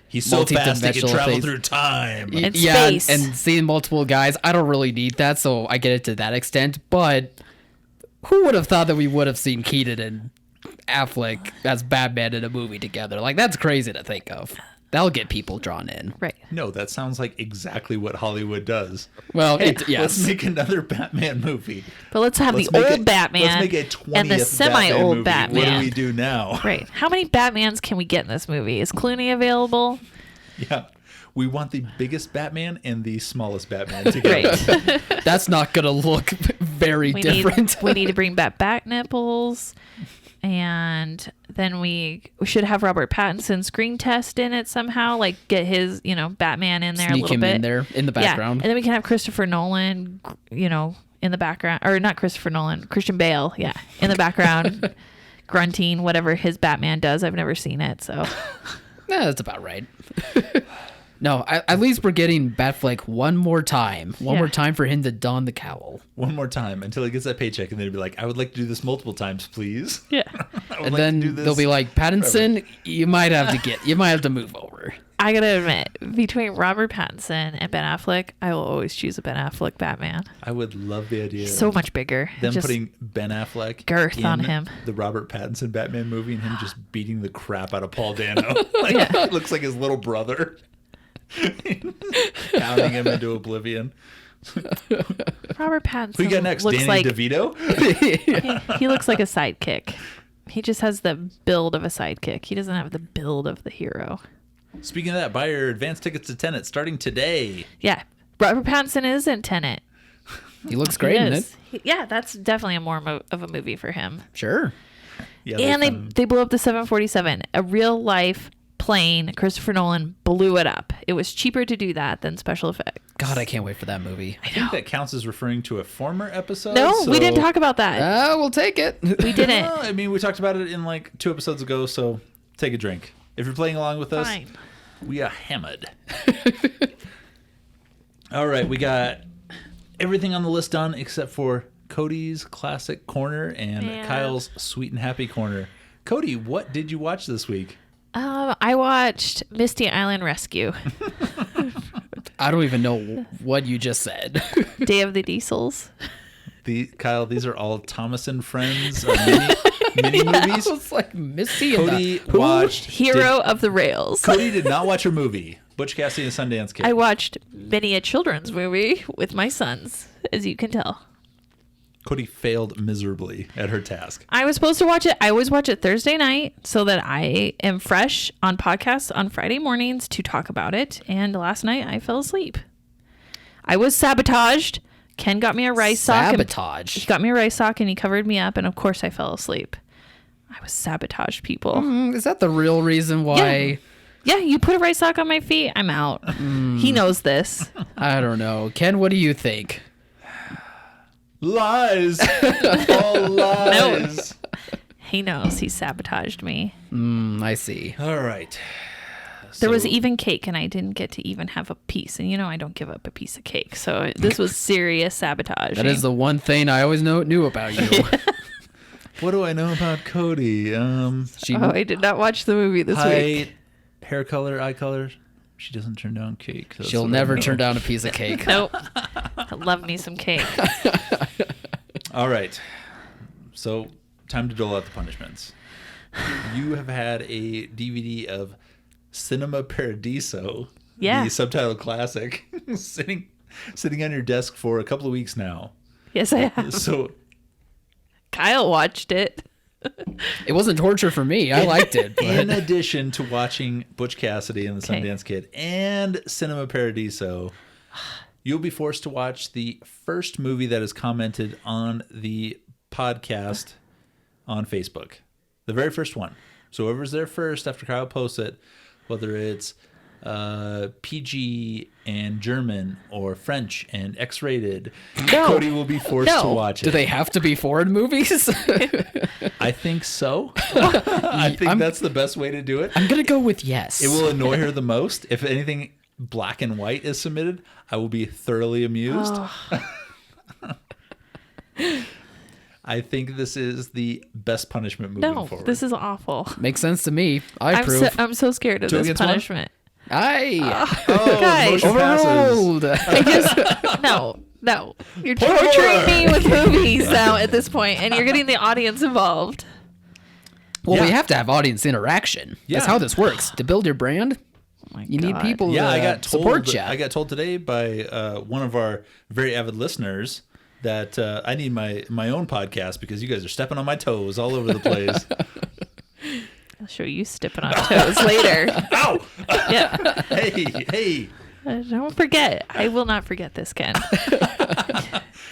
He's so fast he can travel phase. through time. And yeah, space. and seeing multiple guys, I don't really need that, so I get it to that extent. But who would have thought that we would have seen Keaton and Affleck as Batman in a movie together? Like, that's crazy to think of. That'll get people drawn in. Right. No, that sounds like exactly what Hollywood does. Well, Hey, yes. let's make another Batman movie. But let's have Let's the make old Batman Let's make a 20th and the semi-old Batman. Batman. What do we do now? Right. How many Batmans can we get in this movie? Is Clooney available? Yeah. We want the biggest Batman and the smallest Batman together. Right. That's not going to look very different. We need to bring back bat nipples. And then we should have Robert Pattinson screen test in it somehow. Like, get his, Batman in there Sneak a little him bit. in there in the background. Yeah. And then we can have Christopher Nolan, in the background. Or not Christopher Nolan, Christian Bale, yeah, in the background. Grunting, whatever his Batman does. I've never seen it, so... Yeah, that's about right. No, at least we're getting Batfleck one more time. One more time for him to don the cowl. One more time until he gets that paycheck, and then he'll be like, I would like to do this multiple times, please. Yeah. And then they'll be like, Pattinson, you might have to move over. I gotta admit, between Robert Pattinson and Ben Affleck, I will always choose a Ben Affleck Batman. I would love the idea. So much bigger. Them Just putting Ben Affleck girth in on him. the Robert Pattinson Batman movie and him just beating the crap out of Paul Dano. It looks like his little brother. Pounding him into oblivion. Robert Pattinson. Who you got next? Looks Danny like DeVito? he looks like a sidekick. He just has the build of a sidekick. He doesn't have the build of the hero. Speaking of that, buy your advance tickets to Tenet starting today. Yeah, Robert Pattinson is in Tenet. He looks great in it. Yeah, that's definitely of a movie for him. Sure. Yeah, And they blew up the 747. A real life plane. Christopher Nolan blew it up. It was cheaper to do that than special effects. God, I can't wait for that movie. I think that counts as referring to a former episode. No, so... we didn't talk about that. We'll take it. We didn't. No, I mean, we talked about it in like 2 episodes ago, so take a drink. If you're playing along with us, Fine. we are hammered. All right, we got everything on the list done except for Cody's classic corner and Kyle's sweet and happy corner. Cody, what did you watch this week? I watched Misty Island Rescue. I don't even know what you just said. Day of the Diesels. Kyle, these are all Thomas and Friends mini movies. I was like, Misty and Cody watched Hero of the Rails. Cody did not watch a movie. Butch Cassidy and the Sundance Kid. I watched many a children's movie with my sons, as you can tell. Cody failed miserably at her task. I was supposed to watch it. I always watch it Thursday night so that I am fresh on podcasts on Friday mornings to talk about it. And last night I fell asleep. I was sabotaged. Ken got me a rice sock. Sabotage. He got me a rice sock and he covered me up. And of course I fell asleep. I was sabotaged, people. Is that the real reason why? Yeah, you put a rice sock on my feet, I'm out. He knows this. I don't know. Ken, what do you think? Lies. All lies. He knows he sabotaged me. I see. All right. There was even cake, and I didn't get to even have a piece. And I don't give up a piece of cake. So this was serious sabotage. That is the one thing I always knew about you. What do I know about Cody? I did not watch the movie this week. Height, hair color, eye color. She doesn't turn down cake. That's She'll what I never know. turn down a piece of cake. Nope. I love me some cake. All right. So, time to dole out the punishments. You have had a DVD of Cinema Paradiso, Yeah. the subtitled classic, sitting on your desk for a couple of weeks now. Yes, I have. So, Kyle watched it. It wasn't torture for me. I liked it. in But addition to watching Butch Cassidy and the Sundance Kid and Cinema Paradiso, you'll be forced to watch the first movie that is commented on the podcast on Facebook. The very first one. So whoever's there first after Kyle posts it, whether it's PG and German or French and X-rated, Cody will be forced to watch it. Do they have to be foreign movies? I think so. I think that's the best way to do it. I'm going to go with yes. It will annoy her the most. If anything black and white is submitted, I will be thoroughly amused. I think this is the best punishment moving forward. This is awful. Makes sense to me. I approve. I'm so scared of this punishment. Guys, overruled. No. You're torturing me with movies now at this point, and you're getting the audience involved. Well, we have to have audience interaction. Yeah. That's how this works. To build your brand, you need people to support you. I got told today by one of our very avid listeners that I need my own podcast because you guys are stepping on my toes all over the place. I'll show you stepping on toes later. Ow! Yeah. Hey. Don't forget. I will not forget this, Ken.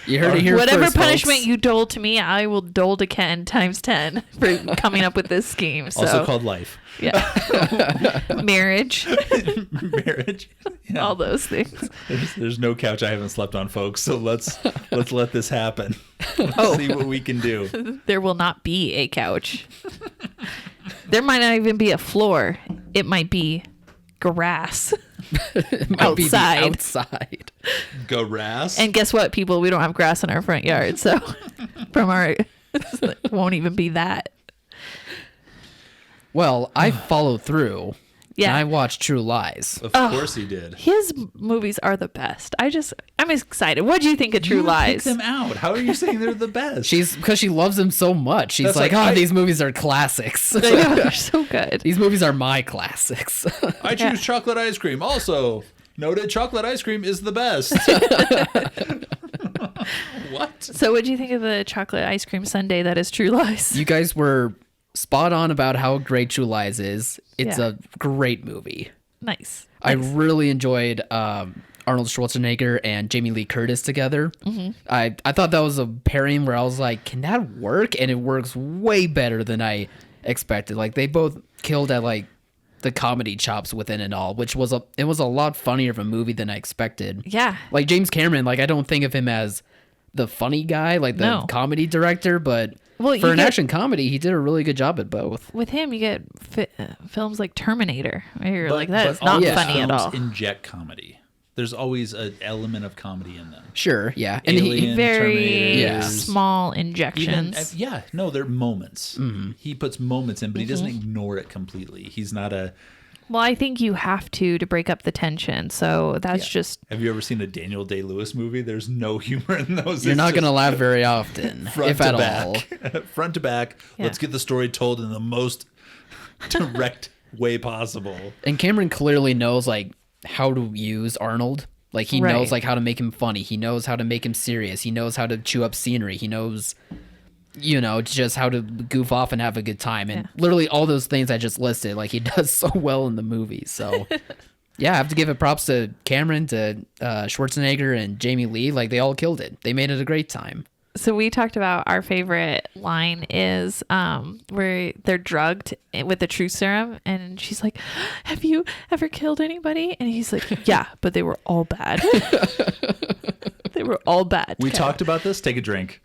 You heard it here Whatever first, punishment folks. you dole to me, I will dole to Ken times 10 for coming up with this scheme. So. Also called life. Yeah. Marriage. Yeah. All those things. There's no couch I haven't slept on, folks. So let's let this happen. Let's see what we can do. There will not be a couch. There might not even be a floor. It might be grass. It might outside. be the outside. Grass. And guess what, people? We don't have grass in our front yard, so it won't even be that. Well, I followed through. Yeah. And I watched True Lies. Of course he did. His movies are the best. I'm excited. What do you think of True Lies? Pick them out. How are you saying they're the best? Because she loves them so much. She's That's like, like, these movies are classics. I know, they're so good. These movies are my classics. I choose chocolate ice cream. Also, noted chocolate ice cream is the best. What? So what do you think of the chocolate ice cream sundae that is True Lies? You guys were spot on about how great True Lies is. It's a great movie. Nice. I really enjoyed Arnold Schwarzenegger and Jamie Lee Curtis together. Mm-hmm. I thought that was a pairing where I was like, can that work? And it works way better than I expected. Like, they both killed at like the comedy chops within it all, which was a lot funnier of a movie than I expected. Yeah. Like James Cameron, like I don't think of him as the funny guy, like the comedy director, but for an action comedy, he did a really good job at both. With him, you get films like Terminator, where you're like, that is not funny at all. Inject comedy. There's always an element of comedy in them. Sure, yeah. And Alien, very small injections. They're moments. Mm-hmm. He puts moments in, but he doesn't ignore it completely. He's not a... Well, I think you have to break up the tension. So that's just... Have you ever seen a Daniel Day-Lewis movie? There's no humor in those. You're not going to laugh very often, if at all. Front to back. Yeah. Let's get the story told in the most direct way possible. And Cameron clearly knows like how to use Arnold. Like he knows like how to make him funny. He knows how to make him serious. He knows how to chew up scenery. He knows... just how to goof off and have a good time. And literally all those things I just listed, like he does so well in the movie. So I have to give it props to Cameron, to Schwarzenegger and Jamie Lee. Like they all killed it. They made it a great time. So we talked about our favorite line is where they're drugged with the truth serum. And she's like, have you ever killed anybody? And he's like, yeah, but they were all bad. They were all bad. We talked about this. Take a drink.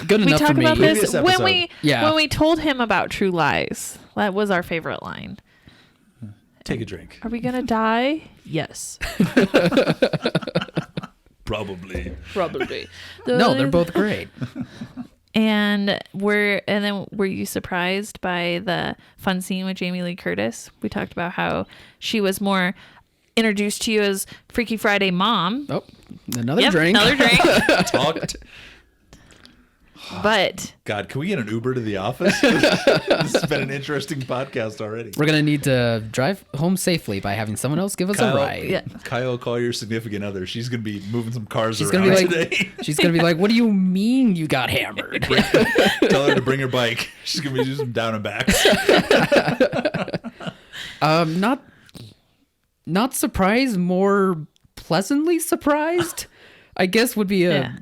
Good enough for me. We talked about this when we told him about True Lies. That was our favorite line. Take a drink. Are we gonna die? Yes. Probably. No, they're both great. And were you surprised by the fun scene with Jamie Lee Curtis? We talked about how she was more introduced to you as Freaky Friday mom. Oh, another drink. Talked. But God, can we get an Uber to the office? This has been an interesting podcast already. We're gonna need to drive home safely by having someone else give us a ride. Yeah. Kyle, call your significant other. She's gonna be moving some cars around today. She's gonna be like, "What do you mean you got hammered?" Tell her to bring her bike. She's gonna be doing some down and back. Not surprised, more pleasantly surprised, I guess would be a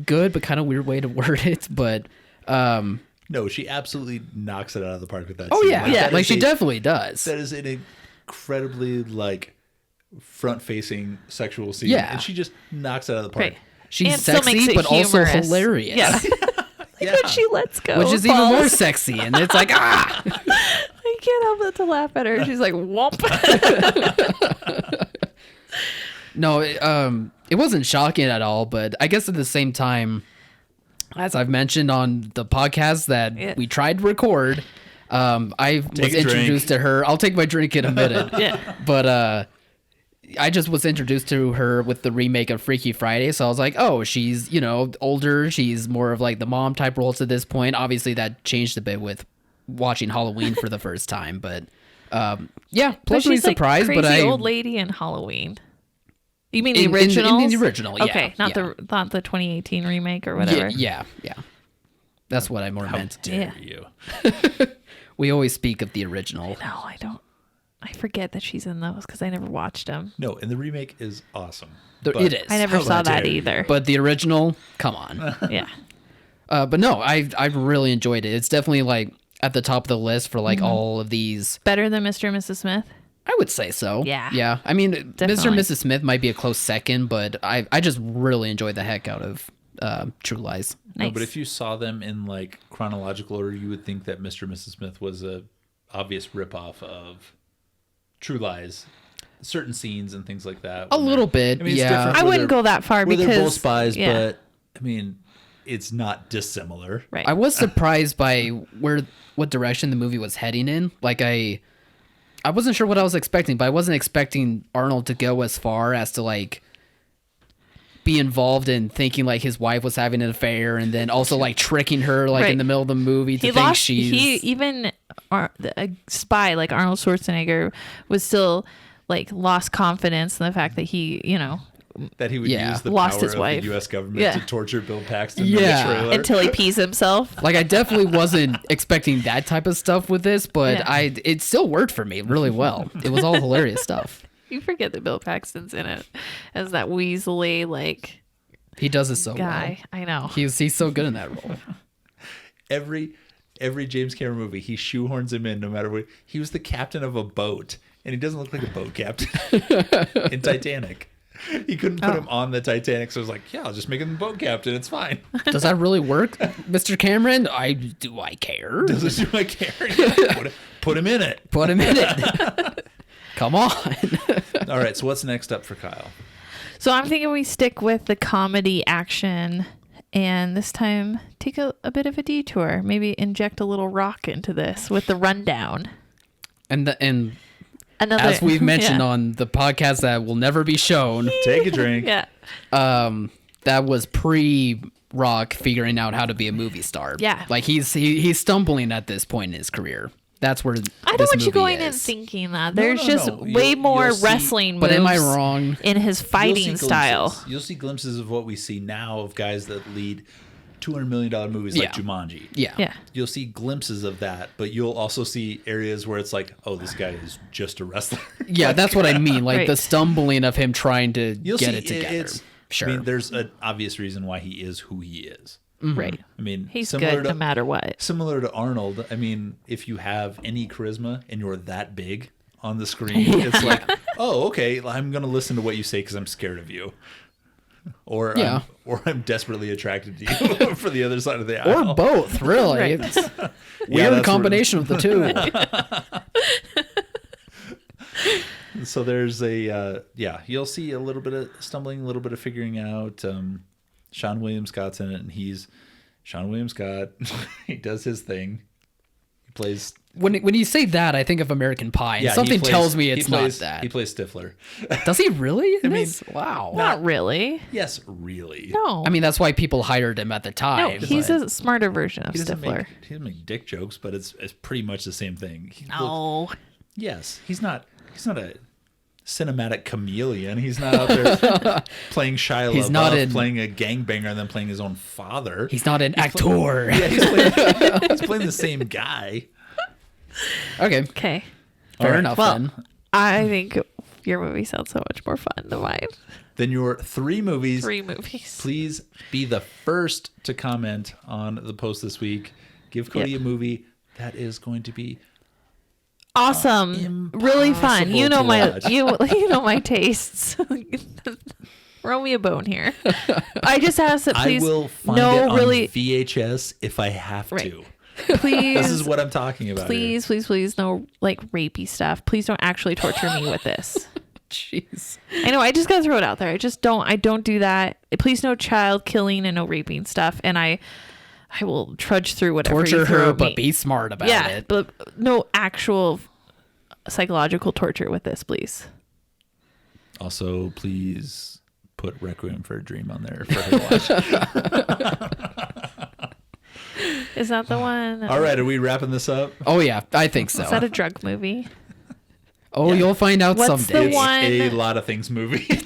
good but kind of weird way to word it. But no, she absolutely knocks it out of the park with that. Oh scene. yeah. Like she definitely does. That is an incredibly front-facing sexual scene, Yeah. and she just knocks it out of the park. Right. She's And still makes sexy, it but also humorous. hilarious. Yeah. Yeah. When she lets go. Which is even more sexy. And it's like, ah! I can't help but to laugh at her. She's like, whoomp. No, it wasn't shocking at all, but I guess at the same time, as I've mentioned on the podcast that we tried to record, I was introduced to her. I'll take my drink in a minute. Yeah. But I just was introduced to her with the remake of Freaky Friday, so I was like, oh, she's, older. She's more of like the mom type roles at this point. Obviously, that changed a bit with watching Halloween for the first time, but yeah, pleasantly surprised. Like crazy but old lady in Halloween. You mean the original? In the original, yeah. Okay, not the 2018 remake or whatever. Yeah. That's what I more meant. How dare you? We always speak of the original. No, I don't. I forget that she's in those because I never watched them. No, and the remake is awesome. It is. I never How saw that dare you. either. But the original, come on. Yeah. But no, I really enjoyed it. It's definitely like at the top of the list for like all of these. Better than Mr. and Mrs. Smith? I would say so. Yeah. Yeah. I mean, Definitely. Mr. and Mrs. Smith might be a close second, but I just really enjoyed the heck out of True Lies. Nice. No, but if you saw them in like chronological order, you would think that Mr. and Mrs. Smith was a obvious ripoff of True Lies, certain scenes and things like that. A little bit, it's yeah. different I where wouldn't they're- go that far where because they're both spies, yeah. but I mean, it's not dissimilar. Right. I was surprised by what direction the movie was heading in. Like I wasn't sure what I was expecting, but I wasn't expecting Arnold to go as far as to like be involved in thinking like his wife was having an affair and then also like tricking her like Right. in the middle of the movie to He think lost. she's He even a spy like Arnold Schwarzenegger was still like lost confidence in the fact that he, That he would Yeah. use the Lost power his of wife. the U.S. government Yeah. to torture Bill Paxton Yeah. in the trailer. until he pees himself. like I definitely wasn't expecting that type of stuff with this, but Yeah. it still worked for me really well. It was all hilarious stuff. You forget that Bill Paxton's in it as that weaselly like He does it so guy. well. I know. He's so good in that role. Every James Cameron movie, he shoehorns him in no matter what. He was the captain of a boat, and he doesn't look like a boat captain in Titanic. He couldn't put him on the Titanic, so I was like, yeah, I'll just make him the boat captain. It's fine. Does that really work, Mr. Cameron? Do I care? Does it do I care? Yeah, put him in it. Put him in it. Come on. All right, so what's next up for Kyle? So I'm thinking we stick with the comedy action and this time take a bit of a detour. Maybe inject a little rock into this with the rundown. And Another, as we've mentioned yeah. on the podcast that will never be shown, Take a drink. Yeah. that was pre-Rock figuring out how to be a movie star. Yeah. Like he's stumbling at this point in his career. That's where I don't this want you movie going in is. thinking that. There's no, just no. way You'll more see- wrestling moves But am I wrong? in his You'll see fighting glimpses. style. You'll see glimpses of what we see now of guys that lead $200 million movies like Yeah. Jumanji. Yeah. Yeah. You'll see glimpses of that, but you'll also see areas where it's like, oh, this guy is just a wrestler. Yeah, that's what I mean. Like Right. the stumbling of him trying to You'll get see it together. Sure. I mean, there's an obvious reason why he is who he is. Right. I mean, He's similar good to, no matter what. Similar to Arnold, I mean, if you have any charisma and you're that big on the screen, it's like, oh, okay, I'm going to listen to what you say because I'm scared of you. Or, Yeah. I'm desperately attracted to you for the other side of the aisle. Or both, really. Right. It's Yeah, weird that's combination of the two. So there's you'll see a little bit of stumbling, a little bit of figuring out. Sean William Scott's in it, and he's Sean William Scott. He does his thing. He plays. When you say that, I think of American Pie. And something tells me it's not that. He plays Stifler. Does he really? I mean, Wow. Not really. Yes, really. No. I mean, that's why people hired him at the no, time. he's but- a smarter version of He doesn't Stifler. make dick jokes, but it's pretty much the same thing. No. Yes, he's not a cinematic chameleon. He's not out there playing Shia He's LaBeouf, not in- playing a gangbanger and then playing his own father. He's not an actor. Yeah, he's playing the same guy. Okay, Okay. fair right. enough Well, then. I think your movie sounds so much more fun than mine. Then your 3 movies. 3 movies. Please be the first to comment on the post this week. Give Codi Yep. a movie that is going to be Awesome. Really fun. You know to my watch. you know my tastes. Throw me a bone here. I just ask that please I will find no it on really VHS if I have Right. to. please This is what I'm talking about. please no like rapey stuff. Please don't actually torture me with this. Jeez. I know, I just gotta throw it out there. I don't do that. Please no child killing and no raping stuff, and I will trudge through whatever Torture you throw her, at me. but be smart about Yeah, it. but no actual psychological torture with this, please. Also, please put Requiem for a Dream on there for her to watch. Is that the one? All right, are we wrapping this up? Oh yeah, I think so. Is that a drug movie? Oh, you'll find out What's someday. the one? A lot of things movie. With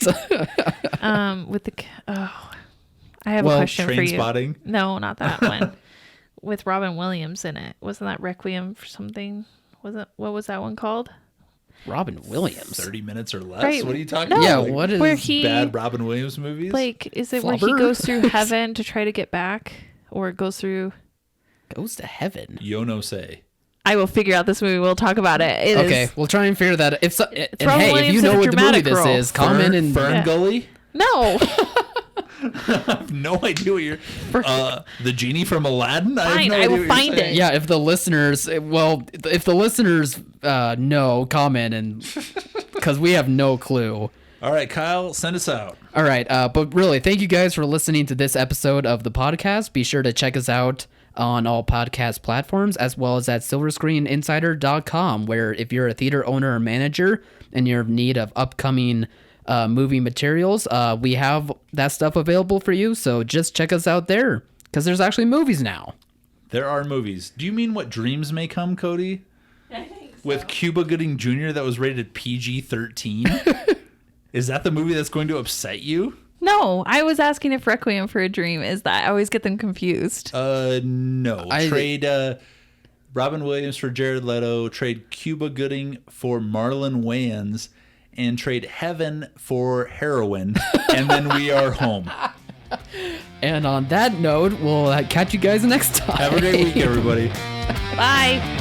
the I have a question for Train you. Spotting. No, not that one. With Robin Williams in it. Wasn't that Requiem for something? What was that one called? Robin Williams. 30 minutes or less? Right. What are you talking No, Yeah, about? what is where he Bad Robin Williams movies? like is it where he Flubber? goes through heaven to try to get back, or goes through? Goes to heaven. Yono Say. I will figure out this movie. We'll talk about it. It Okay, is- we'll try and figure that out. If so, and Robin hey, if Williams you in know a what the movie dramatic this role. is, comment and Fern Yeah. Gully? No. I have no idea what you're... the genie from Aladdin? Fine, no I idea will what you're find saying. it. yeah, if the listeners, know, comment and because we have no clue. All right, Kyle, send us out. All right, but really, thank you guys for listening to this episode of the podcast. Be sure to check us out on all podcast platforms, as well as at silverscreeninsider.com, where if you're a theater owner or manager and you're in need of upcoming movie materials, we have that stuff available for you. So just check us out there, because there's actually movies now. There are movies. Do you mean What Dreams May Come, Cody? I think so. With Cuba Gooding Jr. that was rated PG-13? Is that the movie that's going to upset you? No, I was asking if Requiem for a Dream is that. I always get them confused. No. I- Trade Robin Williams for Jared Leto. Trade Cuba Gooding for Marlon Wayans. And trade Heaven for Heroin. And then we are home. And on that note, we'll catch you guys next time. Have a great week, everybody. Bye.